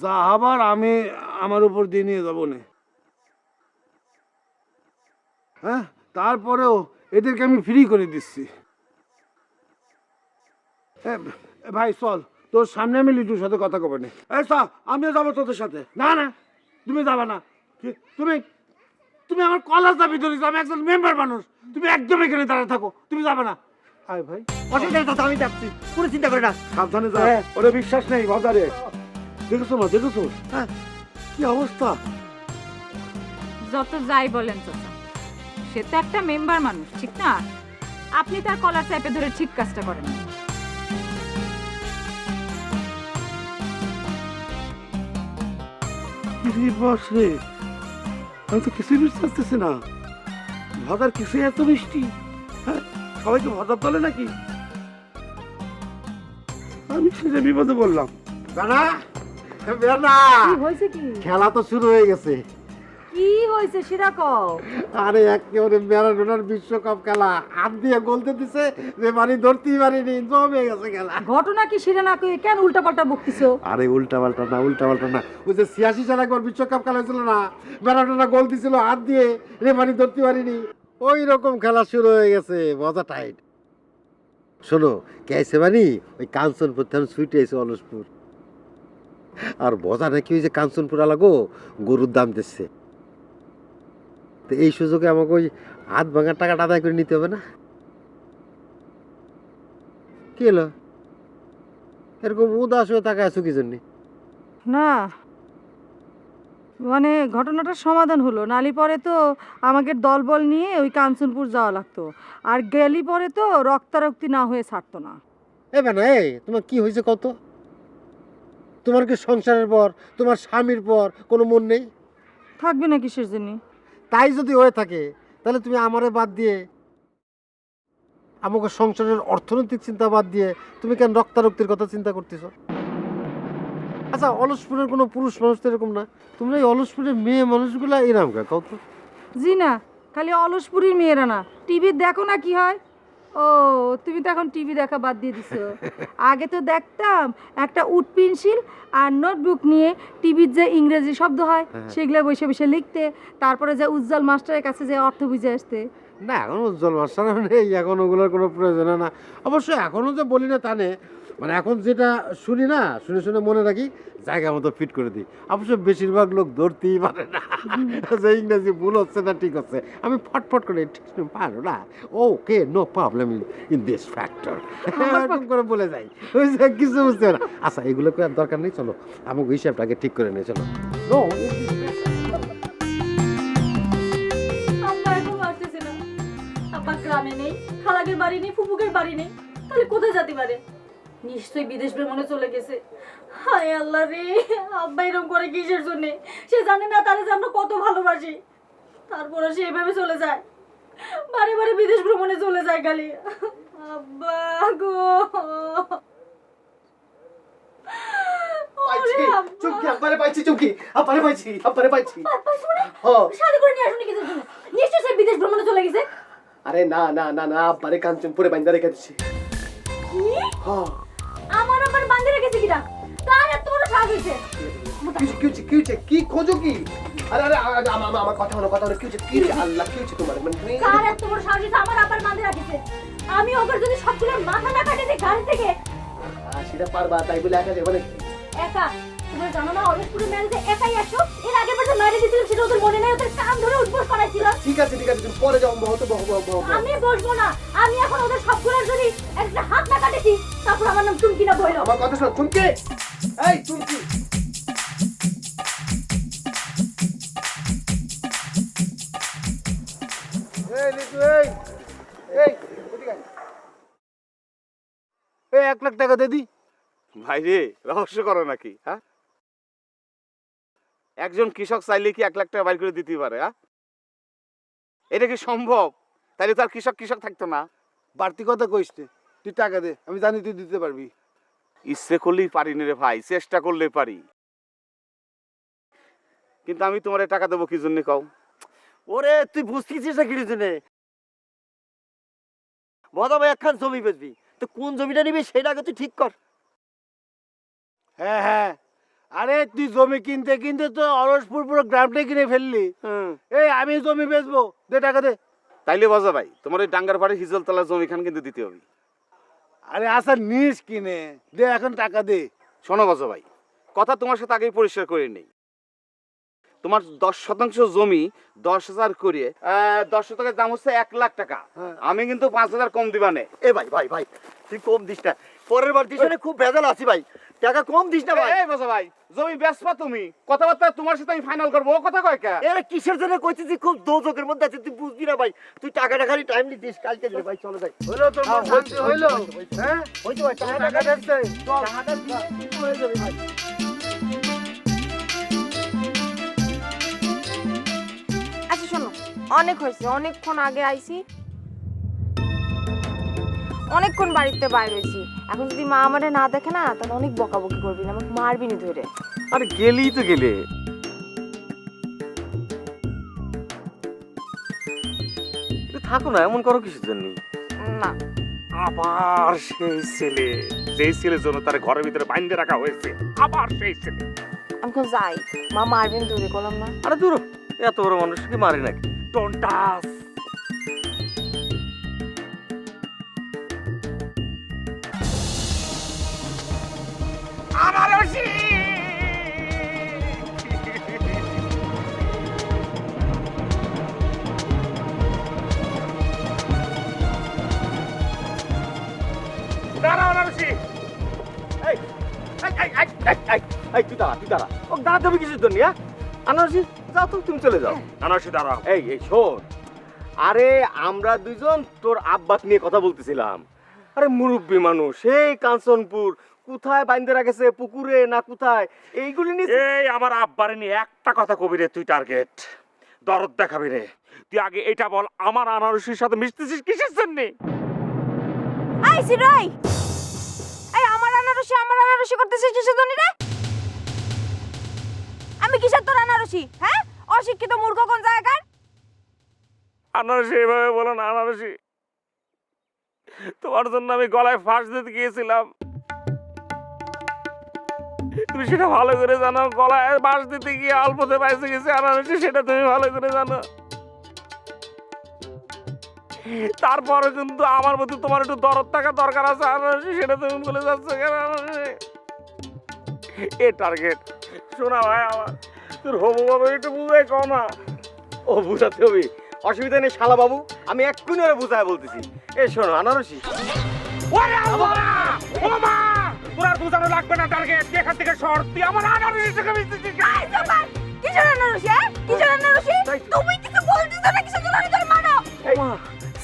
যা হবার আমি আমার উপর দিয়ে নিয়ে যাবো না। হ্যাঁ, তারপরেও এদেরকে আমি ফ্রি করে দিচ্ছি। ভাই চল, তোর সামনে আমি লিটুর সাথে কথা কবে না। আমিও যাবো তোদের সাথে। না না, তুমি যাবা না। তুমি তুমি আমার কলার দাবি ধরেছ, আমি একজন মেম্বার মানুষ। তুমি একদম এখানে দাঁড়িয়ে থাকো, তুমি যাবে না। আয় ভাই, আমি যাচ্ছি, কোনো চিন্তা করে না। সাবধানে যা, ওরে বিশ্বাস নেই বাজারে। দেখেছো না, দেখেছো হ্যাঁ কি অবস্থা? যত যাই বলেন চাচা, সে তো একটা মেম্বার মানুষ, ঠিক না? আপনি তার কলার চাপে ধরে ঠিক কাজটা করেন। রে, আমি তো কিছুই বুঝতে পারতেছি না। ভাজার কিছুই এত মিষ্টি। হ্যাঁ সবাই কি ভদ্র তলে নাকি? আমি সেটা বিপদে বললাম। বেনা বেনা, কি হয়েছে কি? খেলা তো শুরু হয়ে গেছে। কি হয়েছে সেটা কও। আরে একেবারে ম্যারাডোনার বিশ্বকাপ খেলা, হাত দিয়ে গোলতে দিছে, রেফারি ধরতেই পারেনি, জমে গেছে খেলা। ঘটনা কি সেটা না কই কেন উল্টাপাল্টা বকতিছো? আরে উল্টা পাল্টা না, ওই যে 86 সালে একবার বিশ্বকাপ খেলা হয়েছিল না, ম্যারাডোনা গোল দিছিল হাত দিয়ে, রেফারি ধরতে পারেনি, ওই রকম খেলা শুরু হয়ে গেছে, মজা টাইট। শোনো কেছে বানি ওই কাঞ্চনপুর থেকে ছুটে এসে অলসপুর, আর মজা নাকি ওই যে কাঞ্চনপুর আলাগো গরুর দাম দিচ্ছে, তো এই সুযোগে আমাকে ওই হাত ভাঙার টাকাটা আদায় করে নিতে হবে না? কি হলো এরকম উদাস হয়ে টাকা আছো কি জন্যে? না মানে ঘটনাটার সমাধান হলো, নালি পরে তো আমাকে দলবল নিয়ে ওই কাঞ্চনপুর যাওয়া লাগতো, আর গেলি পরে তো রক্তারক্তি না হয়ে ছাড়তো না। এ বেনা এই তোমার কি হয়েছে কত? তোমার কি সংসারের পর, তোমার স্বামীর পর কোনো মন নেই? থাকবে না কিসের জন্য? তাই যদি হয়ে থাকে তাহলে তুমি আমারে বাদ দিয়ে, আমাকে সংসারের অর্থনৈতিক চিন্তা বাদ দিয়ে তুমি কেন রক্তারক্তির কথা চিন্তা করতেছো? আচ্ছা অলসপুরের কোনো পুরুষ মানুষ তো এরকম না, তোমরা এই অলসপুরের মেয়ে মানুষগুলা এরকম কত? জি না, খালি অলসপুরির মেয়েরা না, টিভি দেখো না কি হয়। ও তুমি তো এখন টিভি দেখা বাদ দিয়ে দিছো। আগে তো দেখতাম একটা উড পেন্সিল আর নোটবুক নিয়ে টিভির যে ইংরেজি শব্দ হয় সেগুলো বসে বসে লিখতে, তারপরে যে উজ্জ্বল মাস্টারের কাছে যে অর্থ বুঝে আসতে। না এখন উজ্জ্বল মাস্টার নেই, এখন ওগুলোর কোনো প্রয়োজন হয় না। অবশ্য এখনও যে বলি না তা নেই, মানে এখন যেটা শুনি না, শুনে শুনে মনে রাখি, জায়গা মতো ফিট করে দিই। অবশ্য বেশিরভাগ লোক ধরতেই পারে না যে ইংরেজি ভুল হচ্ছে না ঠিক হচ্ছে, আমি ফটফট করে ঠিক পারো না, okay no problem in this factor এরকম করে বলে যাই, ওই যে কিছু বুঝতে না। আচ্ছা এগুলোকে আর দরকার নেই, চলো আমাকে হিসাবটাকে ঠিক করে নিয়ে চলো। নো আব্বা এখন আসতেছে না, আব্বা গ্রামে নেই, খালাগের বাড়ি নেই, ফুফুকের বাড়ি নেই, তাহলে কোথায় যেতে পারে? নিশ্চয়ই বিদেশ ভ্রমণে চলে গেছে। হায় আল্লাহ রে, আব্বা এরকম করে কিসের জন্যে? সে জানে না তারে যে আমরা কত ভালোবাসি, তারপরে সে এভাবে চলে যায়, বারে বারে বিদেশ ভ্রমণে চলে যায় খালি। আব্বা গো চুমকি আব্বারে পাইছি, চুমকি আব্বারে পাইছি, শাদি করে নিয়ে আসুন কিসের জন্য? নিশ্চয়ই সে বিদেশ ভ্রমণে চলে গেছে। আরে না না না না, আব্বারে কাঞ্চনপুরে বাইন্দা রেখে দিছি। আমার আবার বান্ধে রেখেছে কিনা? তার এত বড় সাহস হয়েছে? কি খোঁজো কি? আরে আরে আমার কথা হলো, কি হচ্ছে? কি রে আল্লাহ, কি হচ্ছে তোমার? মানে তুমি কার এত বড় সাহস হয়েছে আমার আবার বান্ধে রাখেছে? আমি ওকে যদি সবগুলোর মাথা না কাটে দিই গাড়ি থেকে। সেটা পারবা তাই বলে একা যাবে নাকি? একা? তুমি জানো না অলসপুরে ম্যারেজে একাই আসো? এর আগের বার যে ম্যারেজ দিয়েছিলাম সেটা ওদের মনে নেই, ওদের কান ধরে উঠবোস করাইছিলাম। ঠিক আছে তুমি পরে যাও, বহো। আমি বসবো না, আমি এখন ওদের সবগুলোর যদি একটা হাত না কাটেছি তারপর আমার নাম চুমকি না বইলো। আমার কথা শোন চুমকি, এই চুমকি। এই লিটু, এই এদিকে আয়। এই 1 লাখ টাকা দে দি। ভাই রে রহস্য করো নাকি? হ্যাঁ, একজন কৃষক চাইলে কি 1 লাখ টাকা বাইর করে দিতে পারে? হ্যাঁ, এটা কি সম্ভব? তাহলে তো আর কৃষক থাকতো না। বাড়তি কথা কইস নে, তুই টাকা দে, আমি জানি তুই দিতে পারবি। ইচ্ছে করলেই পারি না রে ভাই, চেষ্টা করলে পারি, কিন্তু আমি তোমার টাকা দেবো কি জন্য কও? ওরে তুই বুঝতেছিস না কি জন্য? বদা ভাই একখান জমি বেচবি, তো কোন জমিটা নিবি সেটা আগে তুই ঠিক কর। হ্যাঁ, আরে তুই জমি কিনতে কিনতে তো অলসপুর পুরো গ্রামটাই কিনে ফেললি। এই আমি জমি বেচবো, দে টাকা দে। তাইলে বাজা ভাই তোমার ওই ডাঙ্গার বাড়ি হিজলতলা জমি খান কিন্তু দিতে হবে। আরে আচ্ছা নিস কিনে দে, এখন টাকা দে। শোনো বাজা ভাই, কথা তোমার সাথে আগেই পরিষ্কার করে নেই। তোমার 10% জমি 10,000 করে, 10 শতকের দাম হচ্ছে 1 লাখ টাকা। আমি কিন্তু 5,000 কম দিবা নে। এ ভাই তুই কম দিস না, পরের বার দিস না, খুব ভেজাল আছি ভাই, টাকা কম দিস না ভাই। এই বাজা ভাই জমি বেচবা তুমি, কথাবার্তা তোমার সাথে আমি ফাইনাল করবো, ও কথা কয় কে? এরা কিসের জন্য কইতেছি, খুব দোজকের মধ্যে আছে, তুই বুঝবি না ভাই। তুই টাকাটা খালি টাইম দিস, কালকে দিলে ভাই চলে যাই। হলো তোর মন শান্তি হইলো? হ্যাঁ হইতো ভাই, টাকা দেখতে চল। টাকাটা দিয়ে ঠিক হয়ে যাবে ভাই। আচ্ছা শোনো, অনেক হয়েছে, অনেকক্ষণ আগে আইছি, অনেকক্ষণ বাড়িতে বাইরে হয়েছি, এখন যদি মা আমারে না দেখে না তাহলে অনেক বকাবকি করবি না, আমাকে মারবি নি ধরে। আরে গেলেই তো গেলে, থাকো না, এমন করো কিসের জন্য? না আবার সেই ছেলে, যেই ছেলের জন্য তার ঘরের ভিতরে বাইন্ধে রাখা হয়েছে, আবার সেই ছেলে। আমি এখন যাই, মা মারবেন ধরে করলাম না। আরে দূর, এত বড় মানুষকে মারি নাকি? Don't touch. আনারসি দাঁড়াও, আনারসি। এই তুই দাঁড়া, তুই দাঁড়া। ও দাঁড়াতে হবে কিসের জন্য? আনারসি যাও তো, তুমি চলে যাও। আনারসি দাঁড়াও। এই শোন, আরে আমরা দুইজন তোর আব্বাক নিয়ে কথা বলতেছিলাম। আরে মুরব্বী মানুষ, এই কাঞ্চনপুর কোথায় বাইন্ধে রাখেছে, পুকুরে না কোথায়, এইগুলি নিয়ে। এই আমার আব্বারে নিয়ে একটা কথা কবি রে, তুই টার্গেট দরদ দেখাবি রে। তুই আগে এটা বল, আমার আনারসির সাথে মিশতেছিস কিসের জন্য? এই সিরাই, এই আমার আনারসি করতেছিস কিসের জন্য রে? আমি কিসের তোর আনারসি? হ্যাঁ, অশিক্ষিত মূর্খ কোন জায়গাকার? আনারসি এভাবে বলো না। আনারসি, তোমার জন্য আমি গলায় ফাঁস দিতে গিয়েছিলাম, তুমি সেটা ভালো করে জানো। গলায় ফাঁস দিতে গিয়ে অল্পতে পাইছে গেছে আনারসি, সেটা তুমি ভালো করে জানো। তারপরে কিন্তু আমার প্রতি তোমার একটু দরদ থাকা দরকার আছে আনারসি, সেটা তুমি বলে যাচ্ছ কেন? আনারসি এ টার্গেট শোনা ভাই আমার, তোর হবু বাবু একটু বুঝাই কও না। ও বুঝাতে হবে, অসুবিধা নেই শালা বাবু, আমি এক্ষুনি ওরা বুঝায় বলতেছি। এই শোনো আনারসি, ওরে আল্লাহ! ও মা! তোর আর বুঝানো লাগবে না টার্গেট, এখান থেকে সর। তুই আমার আনারসি থেকে মিশতেছিস। কিসের আনারসি? হ্যাঁ, কিসের আনারসি? তুমি কিছু বলছিস না, কিসের জন্য আমি তোর মারো?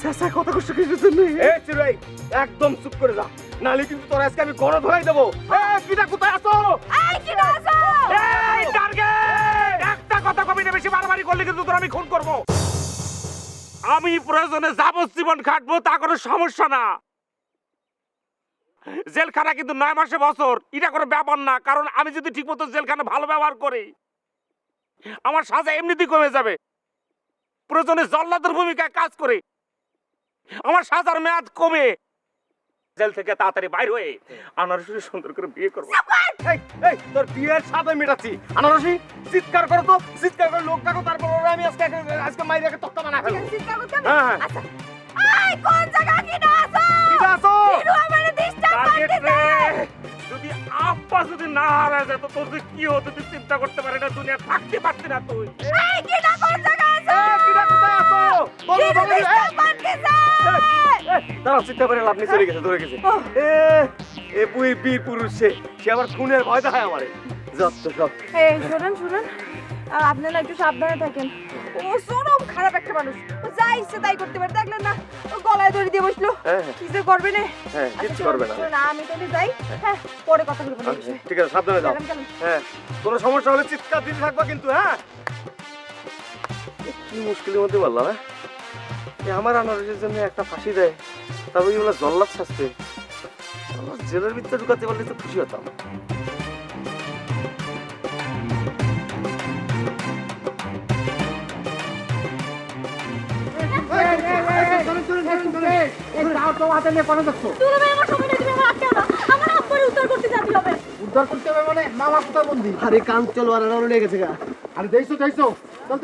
স্যাসা কথা কষ্ট কিসের জন্য? এই চিরাই একদম চুপ করে যা, নালে কিন্তু তোর আজকে আমি গণ ধরাই দেবো। এই কিটা কোথায় আছো? এই কি নাছো? এই টার্গেট! একটা কথা কবি না, বেশি বাড়াবাড়ি করলে কিন্তু তোর আমি খুন করব। আমি প্রয়োজনে যাবজ্জীবন খাটবো, তা কোনো সমস্যা না। জেলখানা কিন্তু 9 মাসে বছর, এটা কোনো ব্যাপার না। কারণ আমি যদি ঠিকমতো জেলখানা ভালো ব্যবহার করি, আমার সাজা এমনিতেই কমে যাবে। প্রয়োজনে জল্লাদের ভূমিকায় কাজ করে আমার সাজার মেয়াদ কমে জেল থেকে তাড়াতাড়ি বাইর হয়ে আনারসি সুন্দর করে বিয়ে করবো। এই তোর বিয়ের সাথে মেটাচ্ছি। আনারসি চিৎকার করো তো, চিৎকার করে লোক ডাকো, তারপর ওরা আমি আজকে মাইরাকে তক্তা বানা ফেলবো। চিন্তা করতে হবে? হ্যাঁ, হ্যাঁ। আচ্ছা, এই কোন জায়গা কি নাছো? কিটা আছো? বিরু আমারে ডিস্টার্ব টার্গেট করতেছে। রে, যদি আব্বা যদি না হারায় যায় তো তোর যে কি হতো তুই চিন্তা করতে পারি না। দুনিয়া থাকতে পারতি না তুই। এই কি না কোন জায়গা আছো? এই কিটা কোথায় আছো? বলো বিরু বলো। ডিস্টার্ব করতেছে। দাঁড়াও, চিন্তা করে লাভ নেই, চলে গেছে, ধরে গেছে। এ বুই বীর পুরুষ, সে আবার খুনের ভয় দেখায় আমারে। যত সব। এই শুনুন, আপনারা একটু সাবধানে থাকেন। ও চরম খারাপ একটা মানুষ, ও যা ইচ্ছে তাই করতে পারে। দেখলেন না, ও গলায় দড়ি দিয়ে বসলো। হ্যাঁ, কি যে করবে না। হ্যাঁ, কিচ্ছু করবে না। শুনুন, আমি তাহলে যাই। হ্যাঁ, পরে কথা বলবো। ঠিক আছে, সাবধানে যাও। গেলাম। হ্যাঁ, কোনো সমস্যা হলে চিৎকার দিতে থাকবা কিন্তু। হ্যাঁ, কি মুশকিলের মধ্যে বললাম। হ্যাঁ, আমার আনারসের জন্য একটা ফাঁসি দেয়, তারপর এগুলো জল্লাদ শাস্তি। আমার জেলের ভিতরে ঢুকাতে পারলে তো খুশি হতাম। তুমি আমার সময় নেই, তুমি আমার আটকে দাও। আমার আব্বারে উদ্ধার করতে যেতে হবে। উদ্ধার করতে হবে মানে মামা কোথায় বন্দি? আরে কান চলো, আর লেগে গেছে গা। আরে দেখছো তাহলে তো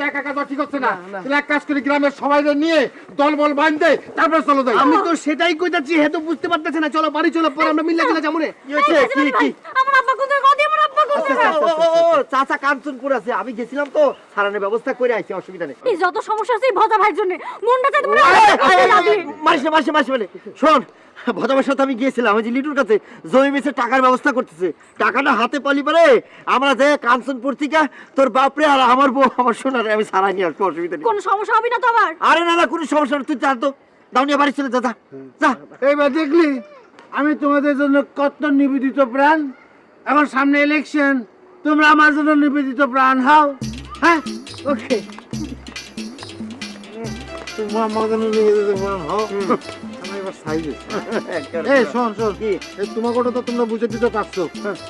একা কাজ ঠিক হচ্ছে না। তাহলে এক কাজ করে গ্রামের সবাই নিয়ে দলবল বাঁধতে তারপরে চলো যাই। আমি তো সেটাই কইতাছি, হে তো বুঝতে পারতেছে না। চলো বাড়ি চলো, পরে আমরা মিলে গেলে যাবো রে। কি হচ্ছে? কি আমার আব্বা কোথায়? কদি আমার আব্বা কোথায়? চাচা কাঞ্চনপুর আছে, আমি গেছিলাম তো, সারানোর ব্যবস্থা করে আইছি, অসুবিধা নেই। এই যত সমস্যা আছে এই ভজা ভাইয়ের জন্য। মনটা চাইতে মনে মাসে মানে শোন, ভদ্রমের সাথে আমি গিয়েছিলাম ওই যে লিটুর কাছে, জমি বেচে টাকার ব্যবস্থা করতেছে। টাকাটা হাতে পালি পারে আমরা যে কাঞ্চনপুর থেকে তোর বাপরে আর আমার বউ আমার সোনারে আমি সারা নিয়ে আসবো, অসুবিধা নেই। কোনো সমস্যা হবে না তো আবার? আরে না, কোনো সমস্যা নেই, তুই যা তো, দাউনিয়া বাড়ি চলে যা, যা যা। এইবার দেখলি আমি তোমাদের জন্য কত নিবেদিত প্রাণ। এখন সামনে ইলেকশন, তোমরা আমার জন্য নিবেদিত প্রাণ হও। হ্যাঁ, ওকে। তুমি আমার জন্য নিবেদিত প্রাণ হও। আমি সাইজ এই শোন শোন এই তোমাকে তো তোমরা বুঝে দিতে পারছো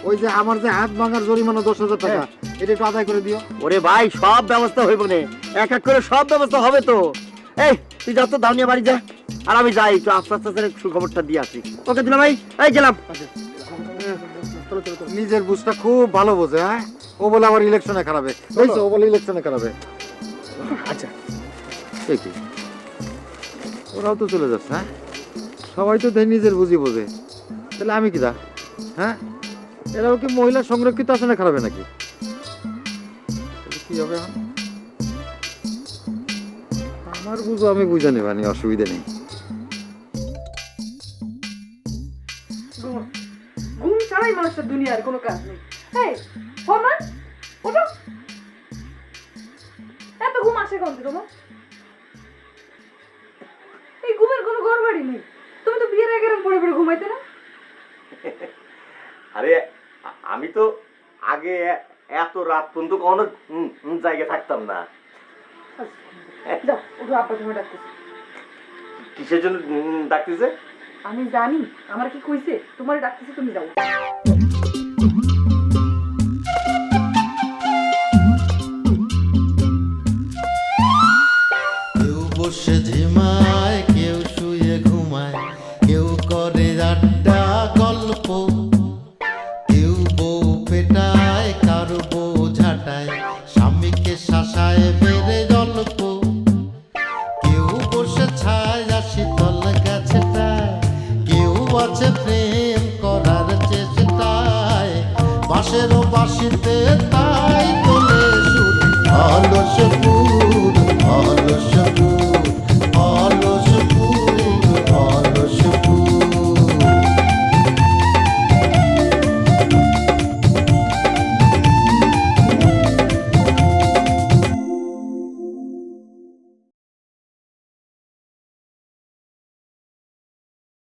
ওই যে আমার যে হাত ভাঙার জরিমানা 10,000 টাকা এটা একটু আদায় করে দিও। ওরে ভাই সব ব্যবস্থা হইব না, এক এক করে সব ব্যবস্থা হবে তো। এই তুই যত দাও নিয়ে বাড়ি যা, আর আমি যাই একটু আস্তে আস্তে সুখবরটা দিয়ে আসি। ওকে দিলাম ভাই, এই গেলাম। নিজের বুঝটা খুব ভালো বোঝে। হ্যাঁ ও বলে আবার ইলেকশনে খারাপে, বুঝছো? ও বলে ইলেকশনে খারাপে। আচ্ছা এই কি ওরাও তো চলে যাচ্ছে। হ্যাঁ সবাই তো দেয় নিজের বুঝি বোঝে, তাহলে আমি কি দা? হ্যাঁ এরাও কি মহিলা সংরক্ষিত আসনে খারাপে নাকি? তাহলে কি হবে এখন? আমার বুঝো আমি বুঝে নেবানি, অসুবিধা নেই। ঘুম ছাড়াই মানুষের দুনিয়ার কোনো কাজ নেই। এই ফরমান ওঠো, এত ঘুম আসে কোন থেকে তোমার? এই ঘুমের কোনো ঘর বাড়ি নেই। তুমি তো বিয়ের আগে এরকম পড়ে পড়ে ঘুমাইতে না? আরে আমি তো আগে এত রাত পর্যন্ত কোনো জায়গায় থাকতাম না। যাও ওঠো, আব্বা তোমার ডাকতেছে। কিসের জন্য ডাকতেছে? আমি জানি আমার কি কইছে, তোমার ডাকতেছে, তুমি যাও। কেউ বসে ঝিমায়, কেউ শুয়ে ঘুমায়, কেউ করে আড্ডা গল্প, কেউ বউ পেটায়, কারো বউ ঝাঁটায়, স্বামীকে শাসায় বেড়ে গল্প, কেউ বসে ছায় শীতল গাছটায়, কেউ আছে প্রেম করার চেষ্টায়, বাঁশেরও বাঁশিতে